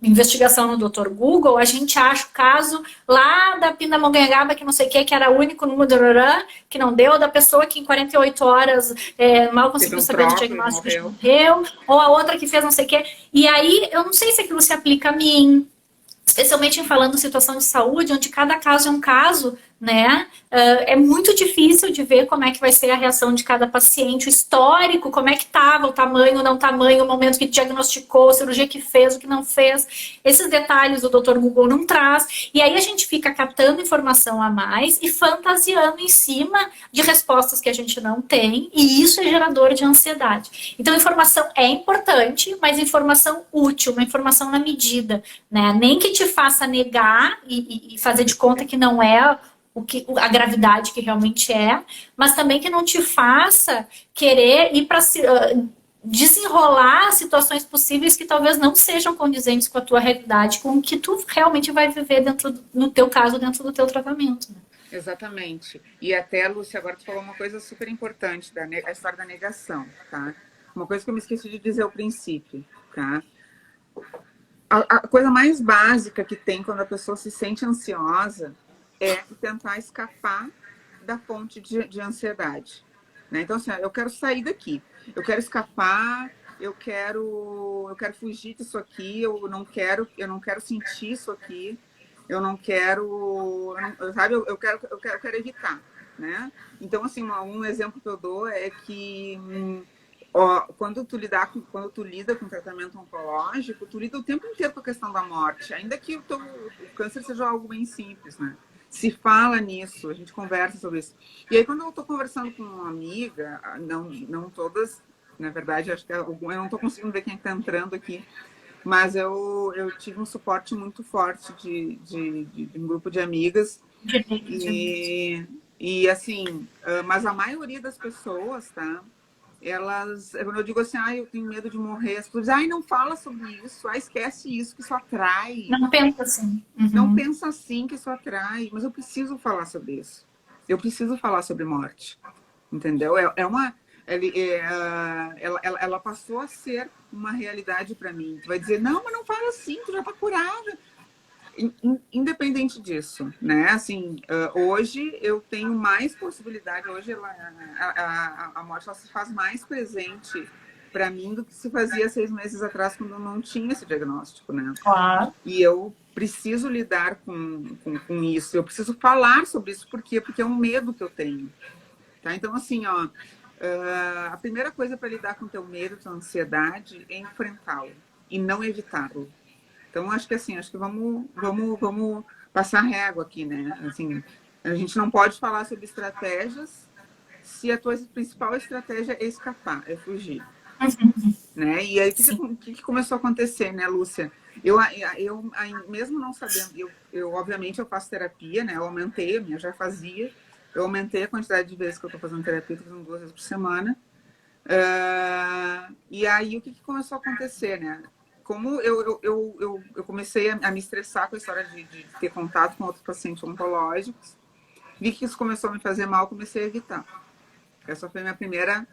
investigação no Dr. Google, a gente acha o caso lá da Pindamonhangaba, que não sei o que era único no Mudurarã, que não deu, da pessoa que em 48 horas mal conseguiu saber do diagnóstico e morreu, ou a outra que fez não sei o que. E aí, eu não sei se aquilo se aplica a mim, especialmente falando em situação de saúde, onde cada caso é um caso, né? É muito difícil de ver como é que vai ser a reação de cada paciente, o histórico, como é que estava, o tamanho, não tamanho, o momento que diagnosticou, a cirurgia que fez, o que não fez. Esses detalhes o Dr. Google não traz. E aí a gente fica captando informação a mais e fantasiando em cima de respostas que a gente não tem, e isso é gerador de ansiedade. Então, informação é importante, mas informação útil, uma informação na medida, né? Nem que te faça negar e fazer de conta que não é a gravidade que realmente é, mas também que não te faça querer ir para desenrolar situações possíveis que talvez não sejam condizentes com a tua realidade, com o que tu realmente vai viver no teu caso, dentro do teu tratamento. Né? Exatamente. E até, Lúcia, agora tu falou uma coisa super importante, a história da negação, tá? Uma coisa que eu me esqueci de dizer ao princípio, tá? A coisa mais básica que tem quando a pessoa se sente ansiosa é tentar escapar da fonte de ansiedade. Né? Então, assim, eu quero sair daqui, eu quero escapar, eu quero fugir disso aqui, eu não quero sentir isso aqui, eu não quero, sabe, eu quero evitar, né? Então, assim, um exemplo que eu dou é que quando tu lida com tratamento oncológico, tu lida o tempo inteiro com a questão da morte, ainda que o câncer seja algo bem simples, né? Se fala nisso, a gente conversa sobre isso. E aí, quando eu estou conversando com uma amiga, não todas, na verdade, acho que eu não estou conseguindo ver quem está entrando aqui, mas eu tive um suporte muito forte de um grupo de amigas. E assim, mas a maioria das pessoas, tá? Quando eu digo assim, eu tenho medo de morrer, as pessoas dizem, não fala sobre isso, esquece isso, que isso atrai. Não pensa assim. Uhum. Não pensa assim, que isso atrai, mas eu preciso falar sobre isso. Eu preciso falar sobre morte, entendeu? Ela passou a ser uma realidade para mim. Tu vai dizer, não, mas não fala assim, tu já tá curada. Independente disso, né? Assim, hoje eu tenho mais possibilidade, hoje a morte ela se faz mais presente para mim do que se fazia 6 meses atrás, quando eu não tinha esse diagnóstico, né? Claro. E eu preciso lidar com isso, eu preciso falar sobre isso, por quê? Porque é um medo que eu tenho, tá? Então, assim, a primeira coisa para lidar com o teu medo, tua ansiedade, é enfrentá-lo e não evitá-lo. Então, acho que vamos passar régua aqui, né? Assim, a gente não pode falar sobre estratégias se a tua principal estratégia é escapar, é fugir. Né? E aí, o que começou a acontecer, né, Lúcia? Eu mesmo não sabendo, obviamente eu faço terapia, né? Eu aumentei, eu já fazia, eu aumentei a quantidade de vezes que eu tô fazendo terapia, tô fazendo 2 vezes por semana. E aí, o que começou a acontecer, né? Como eu comecei a me estressar com a história de ter contato com outros pacientes oncológicos, vi que isso começou a me fazer mal, comecei a evitar. Essa foi a minha primeira...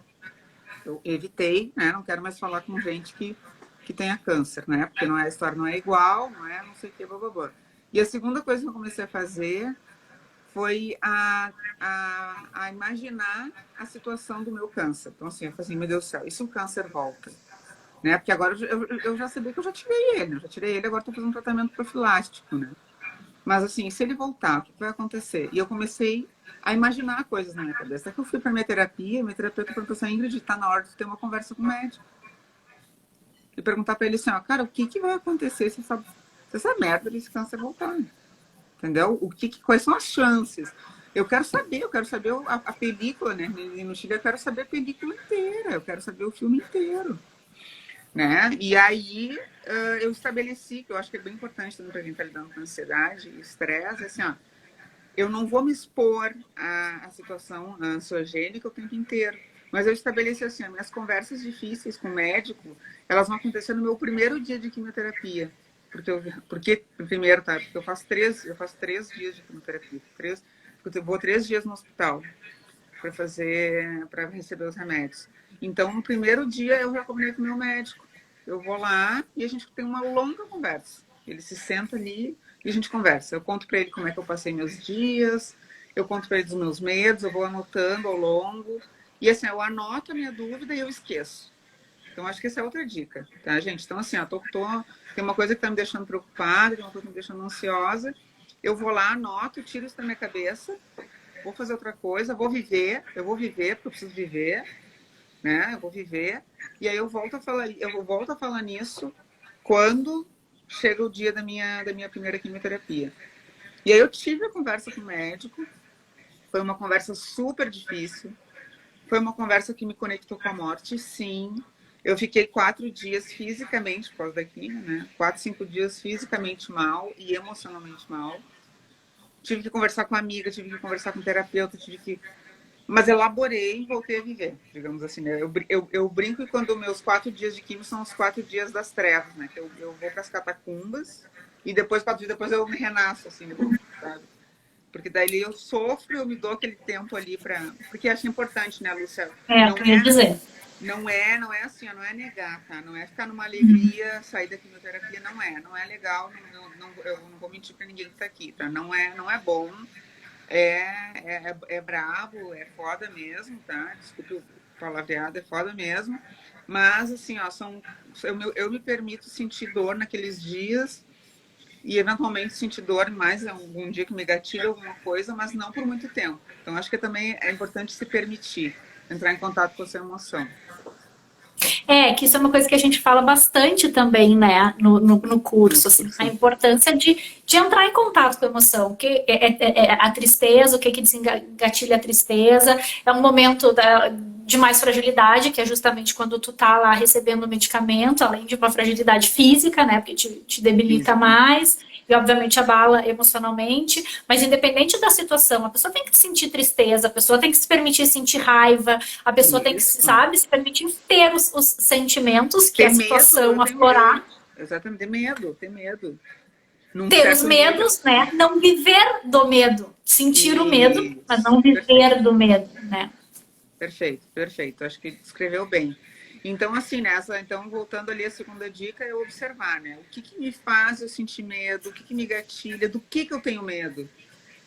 Eu evitei, né? Não quero mais falar com gente que tenha câncer, né? Porque a história não é igual, não sei o que, blá, blá, blá. E a segunda coisa que eu comecei a fazer foi a imaginar a situação do meu câncer. Então, assim, eu falei assim, meu Deus do céu, e se o câncer volta? Né? Porque agora eu já sabia que eu já tirei ele, agora estou fazendo um tratamento profilático, né? Mas assim, se ele voltar, o que vai acontecer? E eu comecei a imaginar coisas na minha cabeça. Até que eu fui para minha terapeuta perguntou assim, Ingrid, está na hora de ter uma conversa com o médico. E perguntar para ele assim, cara, o que vai acontecer se essa merda desse câncer voltar? Entendeu? Quais são as chances? Eu quero saber a película, né? E no Chile eu quero saber a película inteira, eu quero saber o filme inteiro. né? E aí eu estabeleci, que eu acho que é bem importante também para quem está lidando com ansiedade e estresse, assim, ó, eu não vou me expor à situação ansiogênica o tempo inteiro. Mas eu estabeleci assim, as minhas conversas difíceis com o médico, elas vão acontecer no meu primeiro dia de quimioterapia. Porque primeiro, tá? Porque eu faço 3 dias de quimioterapia. Porque eu vou 3 dias no hospital para receber os remédios. Então, no primeiro dia eu já combinei com o meu médico. Eu vou lá e a gente tem uma longa conversa. Ele se senta ali e a gente conversa. Eu conto para ele como é que eu passei meus dias, eu conto para ele dos meus medos, eu vou anotando ao longo. E assim, eu anoto a minha dúvida e eu esqueço. Então, acho que essa é outra dica, tá, gente? Então, assim, ó, tem uma coisa que tá me deixando preocupada, tem uma coisa que tá me deixando ansiosa. Eu vou lá, anoto, tiro isso da minha cabeça, vou fazer outra coisa, eu vou viver, porque eu preciso viver, né? Eu vou viver. E aí eu volto a falar nisso quando chega o dia da minha primeira quimioterapia. E aí eu tive a conversa com o médico, foi uma conversa super difícil, foi uma conversa que me conectou com a morte, sim. Eu fiquei 4 dias fisicamente, por causa da quimio, né? 4, 5 dias fisicamente mal e emocionalmente mal. Tive que conversar com amiga, tive que conversar com terapeuta, mas elaborei e voltei a viver, digamos assim, né? Eu brinco que quando meus 4 dias de quimio são os 4 dias das trevas, né? Que eu vou para as catacumbas e depois, 4 dias depois, eu me renasço, assim, sabe? Porque daí eu sofro, eu me dou aquele tempo ali para... Porque acho importante, né, Lúcia? É, o Não que eu ia é, dizer. não é assim, não é negar, tá? Não é ficar numa alegria, sair da quimioterapia, não é legal, eu não vou mentir para ninguém que tá aqui, tá? Não é bom, é brabo, é foda mesmo, tá? Desculpe o palavreado, é foda mesmo. Mas, assim, ó, eu me permito sentir dor naqueles dias e, eventualmente, sentir dor mais algum dia que me gatilha alguma coisa, mas não por muito tempo. Então, acho que também é importante se permitir entrar em contato com a sua emoção. É, que isso é uma coisa que a gente fala bastante também, né, no No curso, assim, a curso. importância de entrar em contato com a emoção, que é a tristeza, o que desengatilha a tristeza, é um momento de mais fragilidade, que é justamente quando tu tá lá recebendo o medicamento, além de uma fragilidade física, né, porque te debilita Física. mais, e obviamente abala emocionalmente, mas independente da situação, a pessoa tem que sentir tristeza, a pessoa tem que se permitir sentir raiva, a pessoa tem que, Isso. sabe, se permitir ter os sentimentos que Ter a medo, situação aflorar, exatamente, ter medo. Num ter os certo nível. medos, né? Não viver do medo, sentir o medo, mas Isso, não perfeito. viver do medo, né? Perfeito, perfeito. Acho que descreveu bem. Então, assim, então, voltando ali à segunda dica, é observar, né? O que me faz eu sentir medo, o que me gatilha, do que eu tenho medo,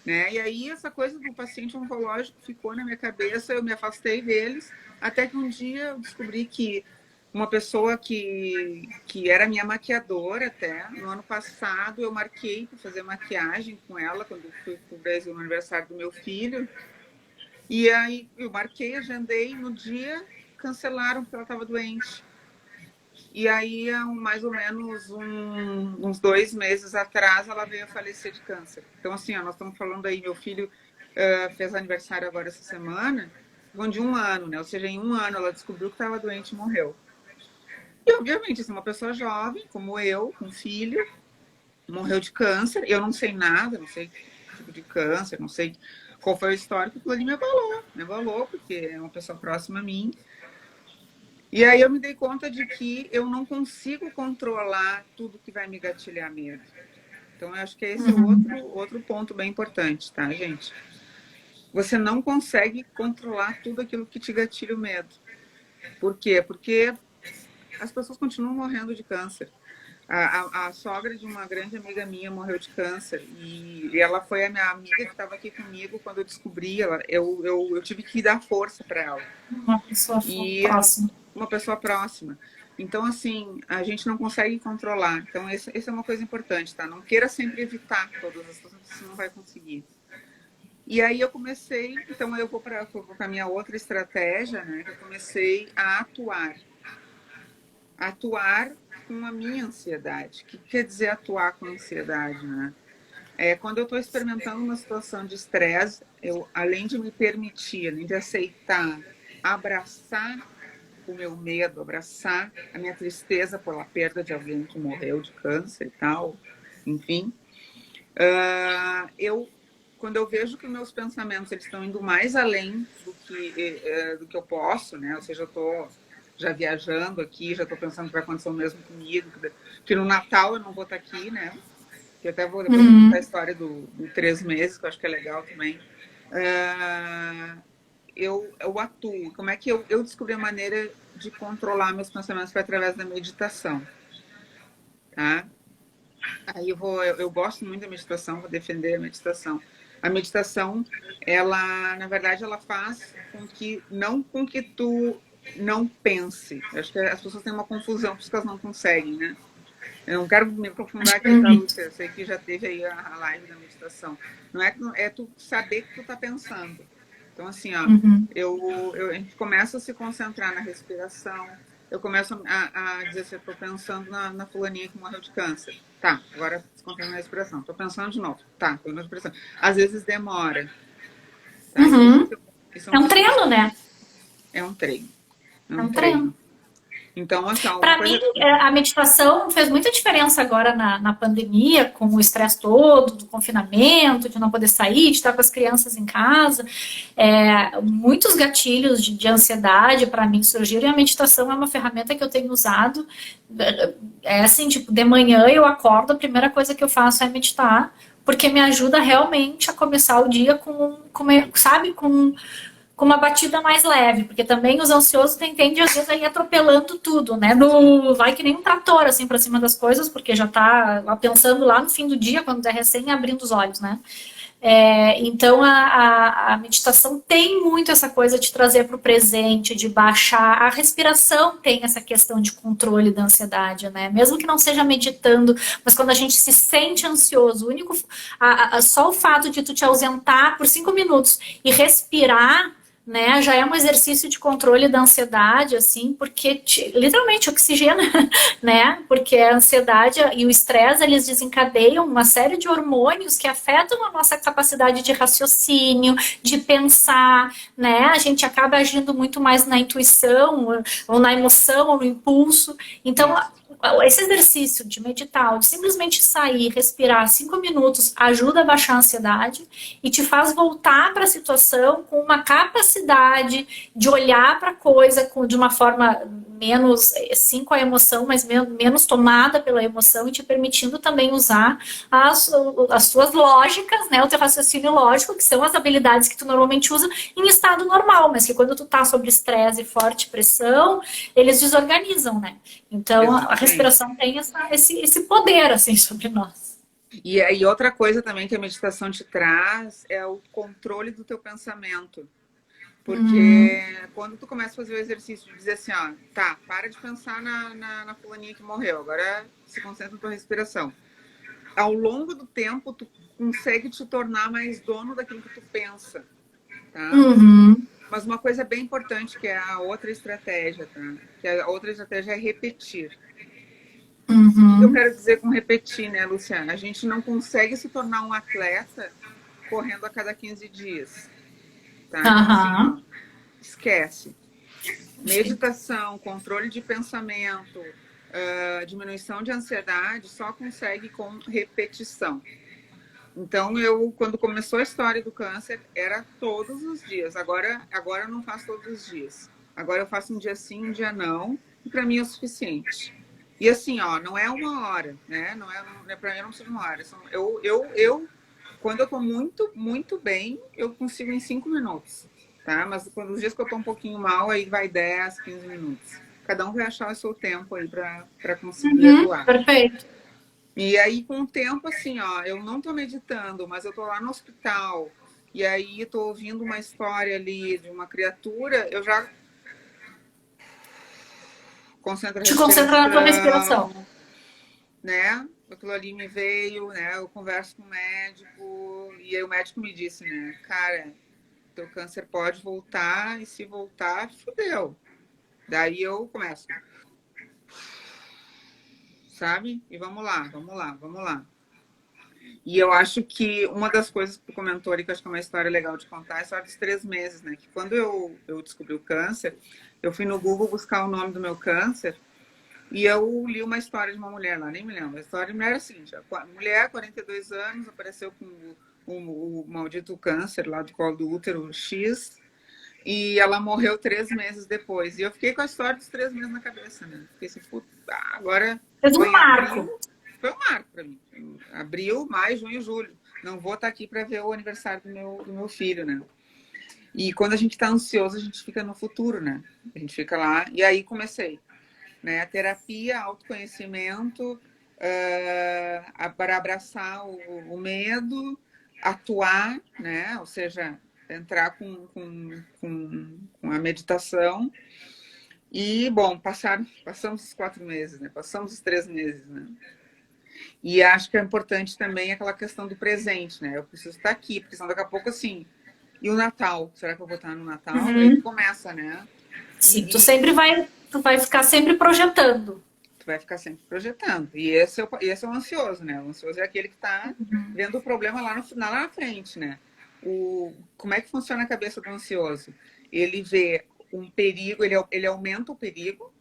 né? E aí, essa coisa do paciente oncológico ficou na minha cabeça, eu me afastei deles, até que um dia eu descobri que uma pessoa que era minha maquiadora até, no ano passado, eu marquei para fazer maquiagem com ela, quando eu fui para o Brasil no aniversário do meu filho, e aí eu marquei, agendei, no dia cancelaram porque ela estava doente. E aí, há mais ou menos uns 2 meses atrás, ela veio a falecer de câncer. Então, assim, ó, nós estamos falando aí, meu filho fez aniversário agora essa semana, de 1 ano, né? Ou seja, em 1 ano ela descobriu que estava doente e morreu. E, obviamente, assim, uma pessoa jovem, como eu, com filho, morreu de câncer. Eu não sei nada, não sei que tipo de câncer, não sei qual foi o histórico, aquilo ali me abalou, porque é uma pessoa próxima a mim. E aí eu me dei conta de que eu não consigo controlar tudo que vai me gatilhar medo. Então, eu acho que esse é outro ponto bem importante, tá, gente? Você não consegue controlar tudo aquilo que te gatilha o medo. Por quê? Porque as pessoas continuam morrendo de câncer. A sogra de uma grande amiga minha morreu de câncer e ela foi a minha amiga que estava aqui comigo quando eu descobri. Eu tive que dar força para ela. Uma pessoa E próxima. uma pessoa próxima. Então, assim, a gente não consegue controlar. Então, essa é uma coisa importante, tá? Não queira sempre evitar todas as coisas, você não vai conseguir. E aí eu comecei, então eu vou para a minha outra estratégia, né? Eu comecei a atuar com a minha ansiedade. O que quer dizer atuar com a ansiedade, né? Quando eu estou experimentando uma situação de estresse, eu, além de me permitir, além de aceitar, abraçar o meu medo, abraçar a minha tristeza pela perda de alguém que morreu de câncer e tal, enfim. Quando eu vejo que meus pensamentos eles estão indo mais além do que eu posso, né? Ou seja, eu estou já viajando aqui, já estou pensando que vai acontecer o mesmo comigo, que no Natal eu não vou estar aqui, né? Que até vou depois contar a história do 3 meses, que eu acho que é legal também. Eu atuo. Como é que eu descobri a maneira de controlar meus pensamentos foi através da meditação, tá? Aí eu gosto muito da meditação, vou defender a meditação. A meditação, ela, na verdade, ela faz com que tu não pense. Eu acho que as pessoas têm uma confusão, por isso que elas não conseguem, né? Eu não quero me aprofundar aqui, tá, Lúcia? Eu sei que já teve aí a live da meditação. Não é, é tu saber que tu tá pensando. Então, assim, ó, a gente começa a se concentrar na respiração, eu começo a dizer assim, eu tô pensando na fulaninha que morreu de câncer. Tá, agora se concentra na respiração. Tô pensando de novo. Tá, tô na respiração. Às vezes demora. Tá? Isso é um treino, né? É um treino. É um treino. Então, assim, para mim, a meditação fez muita diferença agora na pandemia, com o estresse todo, do confinamento, de não poder sair, de estar com as crianças em casa. Muitos gatilhos de ansiedade para mim surgiram e a meditação é uma ferramenta que eu tenho usado. É assim, tipo, de manhã eu acordo, a primeira coisa que eu faço é meditar, porque me ajuda realmente a começar o dia com uma batida mais leve, porque também os ansiosos tendem às vezes a ir atropelando tudo, né? Vai que nem um trator assim para cima das coisas, porque já tá pensando lá no fim do dia, quando é recém abrindo os olhos, né? Então a meditação tem muito essa coisa de trazer para o presente, de baixar. A respiração tem essa questão de controle da ansiedade, né? Mesmo que não seja meditando, mas quando a gente se sente ansioso, só o fato de tu te ausentar por 5 minutos e respirar, né, já é um exercício de controle da ansiedade, assim, porque literalmente oxigena, né, porque a ansiedade e o estresse, eles desencadeiam uma série de hormônios que afetam a nossa capacidade de raciocínio, de pensar, né, a gente acaba agindo muito mais na intuição, ou na emoção, ou no impulso, então esse exercício de meditar, de simplesmente sair, respirar 5 minutos, ajuda a baixar a ansiedade e te faz voltar para a situação com uma capacidade de olhar para a coisa de uma forma menos, sim, com a emoção, mas menos tomada pela emoção e te permitindo também usar as suas lógicas, né, o teu raciocínio lógico, que são as habilidades que tu normalmente usa em estado normal, mas que quando tu tá sob estresse e forte pressão, eles desorganizam, né? Então, a respiração tem esse poder, assim, sobre nós. E outra coisa também que a meditação te traz é o controle do teu pensamento. Porque quando tu começa a fazer o exercício de dizer assim, ó, tá, para de pensar na fulaninha que morreu, agora se concentra na tua respiração. Ao longo do tempo, tu consegue te tornar mais dono daquilo que tu pensa, tá? Mas uma coisa bem importante, que é a outra estratégia, tá? Que a outra estratégia é repetir. O que eu quero dizer com repetir, né, Luciana? A gente não consegue se tornar um atleta correndo a cada 15 dias. Tá? Então, assim, ó, esquece. Meditação, controle de pensamento, diminuição de ansiedade, só consegue com repetição. Então, quando começou a história do câncer, era todos os dias. Agora eu não faço todos os dias. Agora eu faço um dia sim, um dia não. E para mim é o suficiente. E assim, ó, não é 1 hora, né? Para mim não precisa de 1 hora. Quando eu tô muito, muito bem, eu consigo em 5 minutos, tá? Mas quando os dias que eu tô um pouquinho mal, aí vai 10, 15 minutos. Cada um vai achar o seu tempo aí para conseguir atuar. Perfeito. E aí, com o tempo, assim, ó, eu não tô meditando, mas eu tô lá no hospital, e aí tô ouvindo uma história ali de uma criatura, eu já Te concentra na tua respiração. Né? Aquilo ali me veio, né? Eu converso com o médico, e aí o médico me disse, né? Cara, teu câncer pode voltar, e se voltar, fudeu. Daí eu começo. Sabe? E vamos lá. E eu acho que uma das coisas que tu comentou ali, que eu acho que é uma história legal de contar, é a história dos 3 meses, né? Que quando eu descobri o câncer, eu fui no Google buscar o nome do meu câncer e eu li uma história de uma mulher lá, nem me lembro. A história de mulher era assim, já, mulher, 42 anos, apareceu com o maldito câncer lá do colo do útero X, e ela morreu 3 meses depois. E eu fiquei com a história dos 3 meses na cabeça, né? Fiquei assim, puta, agora Fez um foi em marco. abril, foi um marco para mim. Abril, maio, junho, julho. Não vou estar aqui para ver o aniversário do meu filho, né? E quando a gente está ansioso, a gente fica no futuro, né? A gente fica lá. E aí comecei, né? A terapia, autoconhecimento, para abraçar o medo, atuar, né? Ou seja, entrar com a meditação. E, bom, passamos os 4 meses, né? Passamos os 3 meses, né? E acho que é importante também aquela questão do presente, né? Eu preciso estar aqui, porque senão daqui a pouco, assim... E o Natal? Será que eu vou estar no Natal? Aí começa, né? Sim, tu vai ficar sempre projetando. Tu vai ficar sempre projetando. E esse é o ansioso, né? O ansioso é aquele que está vendo o problema lá na frente, né? Como é que funciona a cabeça do ansioso? Ele vê um perigo, ele aumenta o perigo,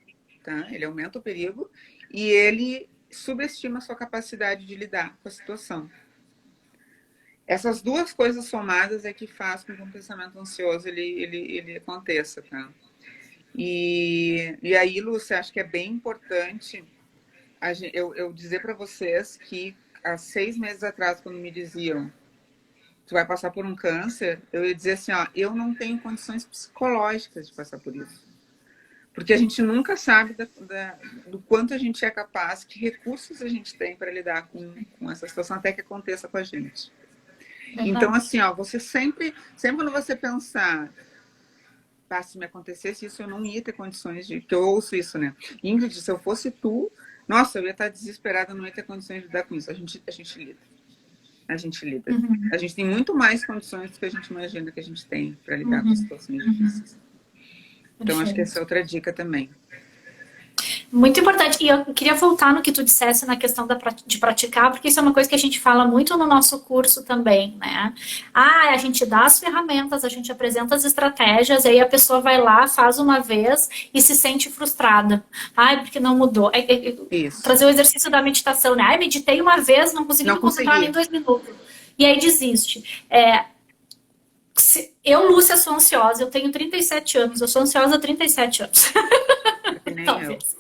tá? Ele aumenta o perigo e ele subestima a sua capacidade de lidar com a situação. Essas duas coisas somadas é que faz com que um pensamento ansioso ele aconteça, tá? E aí, Lúcia, acho que é bem importante eu dizer para vocês que há 6 meses atrás, quando me diziam tu vai passar por um câncer, eu ia dizer assim, ó, eu não tenho condições psicológicas de passar por isso. Porque a gente nunca sabe do quanto a gente é capaz, que recursos a gente tem para lidar com essa situação até que aconteça com a gente. Então, assim, ó, você sempre quando você pensar, se me acontecesse isso, eu não ia ter condições de... Que eu ouço isso, né? Ingrid, se eu fosse tu, nossa, eu ia estar desesperada, não ia ter condições de lidar com isso. A gente lida. A gente lida. A gente tem muito mais condições do que a gente imagina que a gente tem para lidar com situações difíceis. Então, acho que essa é outra dica também. Muito importante. E eu queria voltar no que tu dissesse na questão de praticar, porque isso é uma coisa que a gente fala muito no nosso curso também, né? A gente dá as ferramentas, a gente apresenta as estratégias, aí a pessoa vai lá, faz uma vez e se sente frustrada. Porque não mudou. Trazer o exercício da meditação, né? Meditei uma vez, não consegui me concentrar em 2 minutos. E aí desiste. Eu, Lúcia, sou ansiosa, eu tenho 37 anos, eu sou ansiosa há 37 anos. Talvez.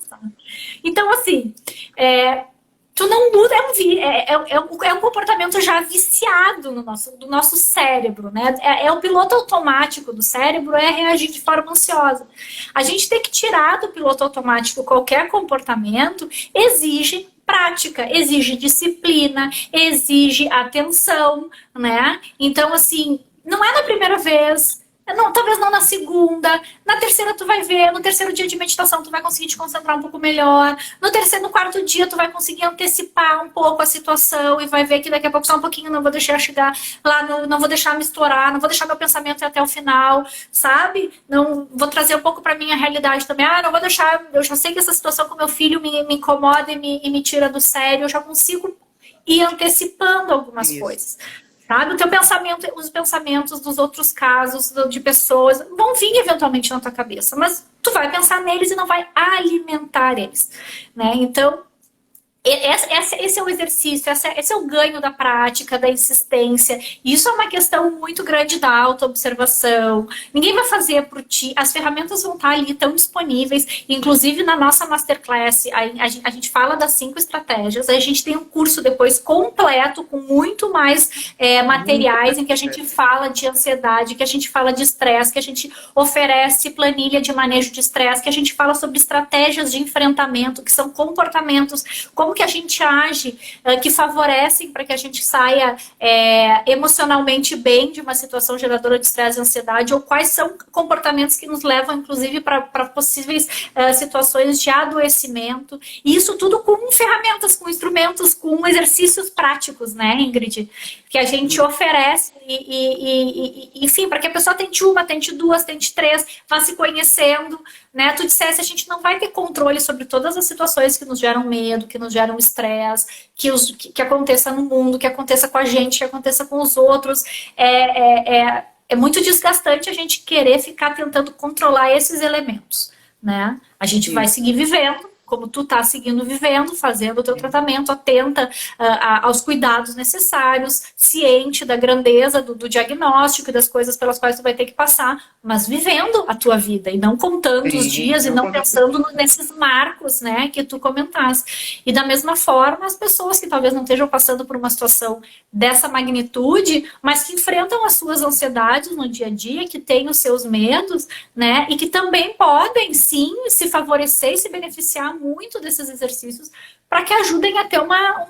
Então, assim, tu não muda, é um comportamento já viciado do nosso cérebro, né? É o piloto automático do cérebro reagir de forma ansiosa. A gente tem que tirar do piloto automático qualquer comportamento, exige prática, exige disciplina, exige atenção, né? Então, assim, não é na primeira vez, não, talvez não na segunda, na terceira tu vai ver, no terceiro dia de meditação tu vai conseguir te concentrar um pouco melhor, no quarto dia tu vai conseguir antecipar um pouco a situação e vai ver que daqui a pouco só um pouquinho não vou deixar chegar lá, não vou deixar me estourar, não vou deixar meu pensamento ir até o final, sabe? Não vou trazer um pouco pra minha realidade também, não vou deixar, eu já sei que essa situação com meu filho me incomoda e me tira do sério, eu já consigo ir antecipando algumas coisas. Sabe? O teu pensamento, os pensamentos dos outros casos, de pessoas, vão vir eventualmente na tua cabeça, mas tu vai pensar neles e não vai alimentar eles, né? Então, esse é o exercício, esse é o ganho da prática, da insistência. Isso é uma questão muito grande da autoobservação. Ninguém vai fazer por ti. As ferramentas vão estar ali, tão disponíveis. Inclusive, na nossa Masterclass, a gente fala das 5 estratégias. A gente tem um curso depois completo, com muito mais materiais, em que a gente fala de ansiedade, que a gente fala de estresse, que a gente oferece planilha de manejo de estresse, que a gente fala sobre estratégias de enfrentamento, que são comportamentos, como que a gente age, que favorecem para que a gente saia emocionalmente bem de uma situação geradora de estresse e ansiedade, ou quais são comportamentos que nos levam, inclusive, para possíveis situações de adoecimento. E isso tudo com ferramentas, com instrumentos, com exercícios práticos, né, Ingrid? Que a gente oferece, enfim, para que a pessoa tente uma, tente 2, tente 3, vá se conhecendo, né? Tu dissesse, a gente não vai ter controle sobre todas as situações que nos geram medo, que nos geram geram estresse, que aconteça no mundo, que aconteça com a gente, que aconteça com os outros. É muito desgastante a gente querer ficar tentando controlar esses elementos, né? A gente vai seguir vivendo, como tu tá seguindo vivendo, fazendo o teu tratamento, atenta aos cuidados necessários, ciente da grandeza do diagnóstico e das coisas pelas quais tu vai ter que passar, mas vivendo a tua vida e não contando os dias e não pensando nesses marcos, né, que tu comentaste. E da mesma forma, as pessoas que talvez não estejam passando por uma situação dessa magnitude, mas que enfrentam as suas ansiedades no dia a dia, que têm os seus medos, né, e que também podem, sim, se favorecer e se beneficiar muito desses exercícios para que ajudem a ter uma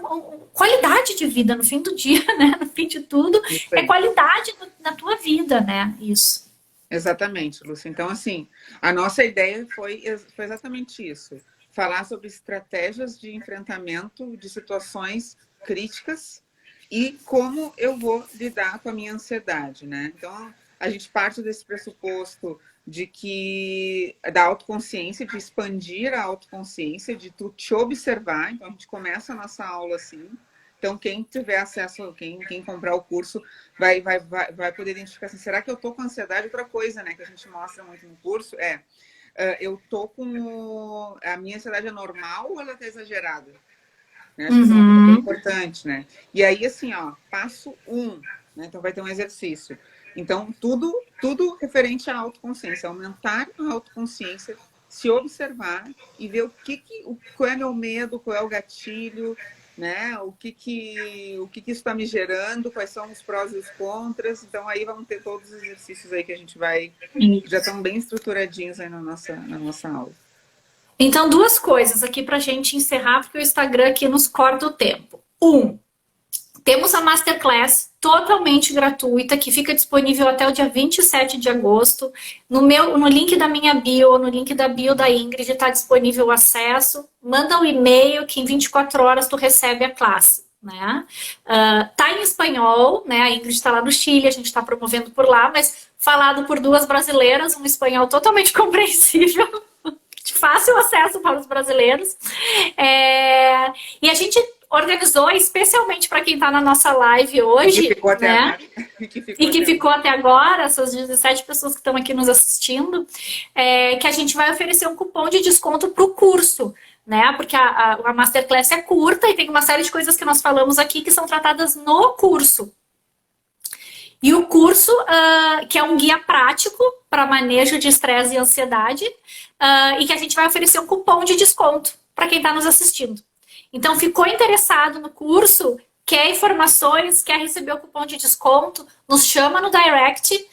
qualidade de vida no fim do dia, né? No fim de tudo, é qualidade na tua vida, né? Isso. Exatamente, Lúcia. Então, assim, a nossa ideia foi exatamente isso. Falar sobre estratégias de enfrentamento de situações críticas e como eu vou lidar com a minha ansiedade, né? Então, a gente parte desse pressuposto de que da autoconsciência, de expandir a autoconsciência, de tu te observar. Então, a gente começa a nossa aula assim. Então, quem tiver acesso, quem comprar o curso, vai poder identificar assim, será que eu tô com ansiedade? Outra coisa, né, que a gente mostra muito no curso eu tô com... A minha ansiedade é normal ou ela tá exagerada? Né? Acho que isso é uma coisa bem importante, né? E aí, assim, ó, passo 1, né? Então, vai ter um exercício. Então, tudo referente à autoconsciência, aumentar a autoconsciência, se observar e ver qual é meu medo, qual é o gatilho, né? O que isso está me gerando, quais são os prós e os contras. Então, aí vamos ter todos os exercícios aí que a gente já estão bem estruturadinhos aí na nossa aula. Então, 2 coisas aqui pra gente encerrar, porque o Instagram aqui nos corta o tempo. 1. Temos a Masterclass totalmente gratuita, que fica disponível até o dia 27 de agosto. No link da minha bio, no link da bio da Ingrid, está disponível o acesso. Manda um e-mail que em 24 horas tu recebe a classe. Né? Tá em espanhol, né? A Ingrid está lá no Chile, a gente está promovendo por lá, mas falado por 2 brasileiras, um espanhol totalmente compreensível. De fácil acesso para os brasileiros. E a gente organizou especialmente para quem está na nossa live hoje, né? E que ficou até agora, essas 17 pessoas que estão aqui nos assistindo, que a gente vai oferecer um cupom de desconto para o curso, né? Porque a Masterclass é curta e tem uma série de coisas que nós falamos aqui que são tratadas no curso. E o curso, que é um guia prático para manejo de estresse e ansiedade, e que a gente vai oferecer um cupom de desconto para quem está nos assistindo. Então, ficou interessado no curso, quer informações, quer receber o cupom de desconto, nos chama no direct,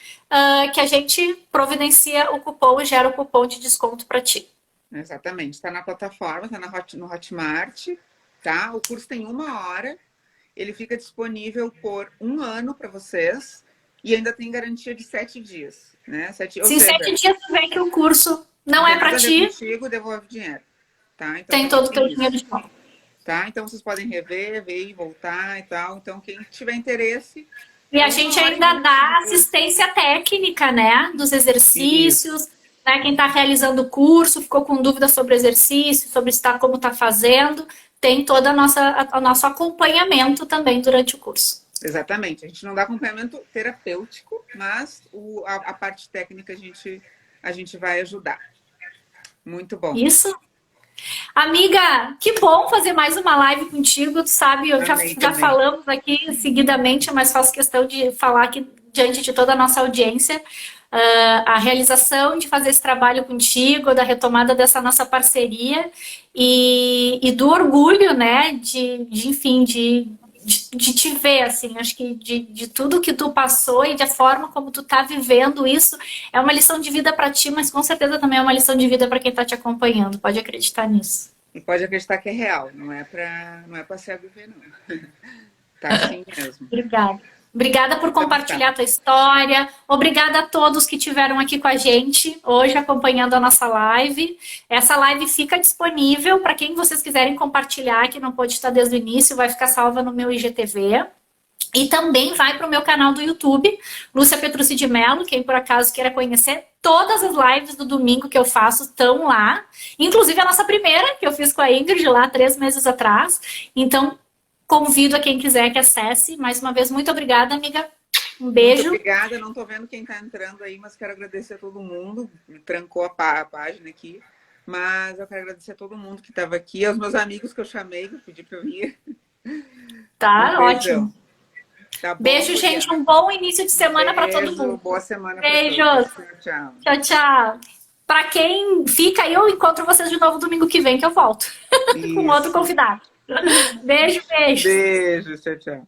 que a gente providencia o cupom e gera o cupom de desconto para ti. Exatamente. Está na plataforma, está no Hotmart, tá? O curso tem 1 hora. Ele fica disponível por 1 ano para vocês e ainda tem garantia de 7 dias, né? Se em 7 dias tu vê que o curso não é para ti, contigo, devolve dinheiro, tá? Então, tem todo o teu dinheiro de volta. Tá? Então vocês podem rever, ver e voltar e tal. Então quem tiver interesse... E a gente ainda dá assistência técnica, né? Dos exercícios, né? Quem está realizando o curso, ficou com dúvida sobre o exercício, sobre como está fazendo, tem todo o nosso acompanhamento também durante o curso. Exatamente. A gente não dá acompanhamento terapêutico, mas a parte técnica a gente vai ajudar. Muito bom. Isso. Amiga, que bom fazer mais uma live contigo. Tu sabe, já falamos aqui seguidamente, mas faço questão de falar aqui diante de toda a nossa audiência. A realização de fazer esse trabalho contigo, da retomada dessa nossa parceria e do orgulho, né, enfim, de te ver, assim, acho que de tudo que tu passou e da forma como tu tá vivendo isso, é uma lição de vida para ti, mas com certeza também é uma lição de vida para quem tá te acompanhando, pode acreditar nisso. E pode acreditar que é real, não é para cego ver, não. Tá assim mesmo. Obrigada por compartilhar a tua história. Obrigada a todos que estiveram aqui com a gente hoje acompanhando a nossa live. Essa live fica disponível para quem vocês quiserem compartilhar, que não pôde estar desde o início, vai ficar salva no meu IGTV. E também vai para o meu canal do YouTube, Lúcia Petrucci de Mello, quem por acaso queira conhecer. Todas as lives do domingo que eu faço estão lá. Inclusive a nossa primeira, que eu fiz com a Ingrid lá 3 meses atrás. Então, convido a quem quiser que acesse. Mais uma vez, muito obrigada, amiga. Um beijo. Muito obrigada. Não estou vendo quem está entrando aí, mas quero agradecer a todo mundo. Me trancou a página aqui. Mas eu quero agradecer a todo mundo que estava aqui. Aos meus amigos que eu chamei, que eu pedi para eu vir. Tá, ótimo. Tá bom, beijo, gente. Um bom início de semana para todo mundo. Boa semana. Beijos. Tchau. Tchau, tchau. Para quem fica, eu encontro vocês de novo domingo que vem, que eu volto. Com outro convidado. Beijo, beijo. Beijo, tchau.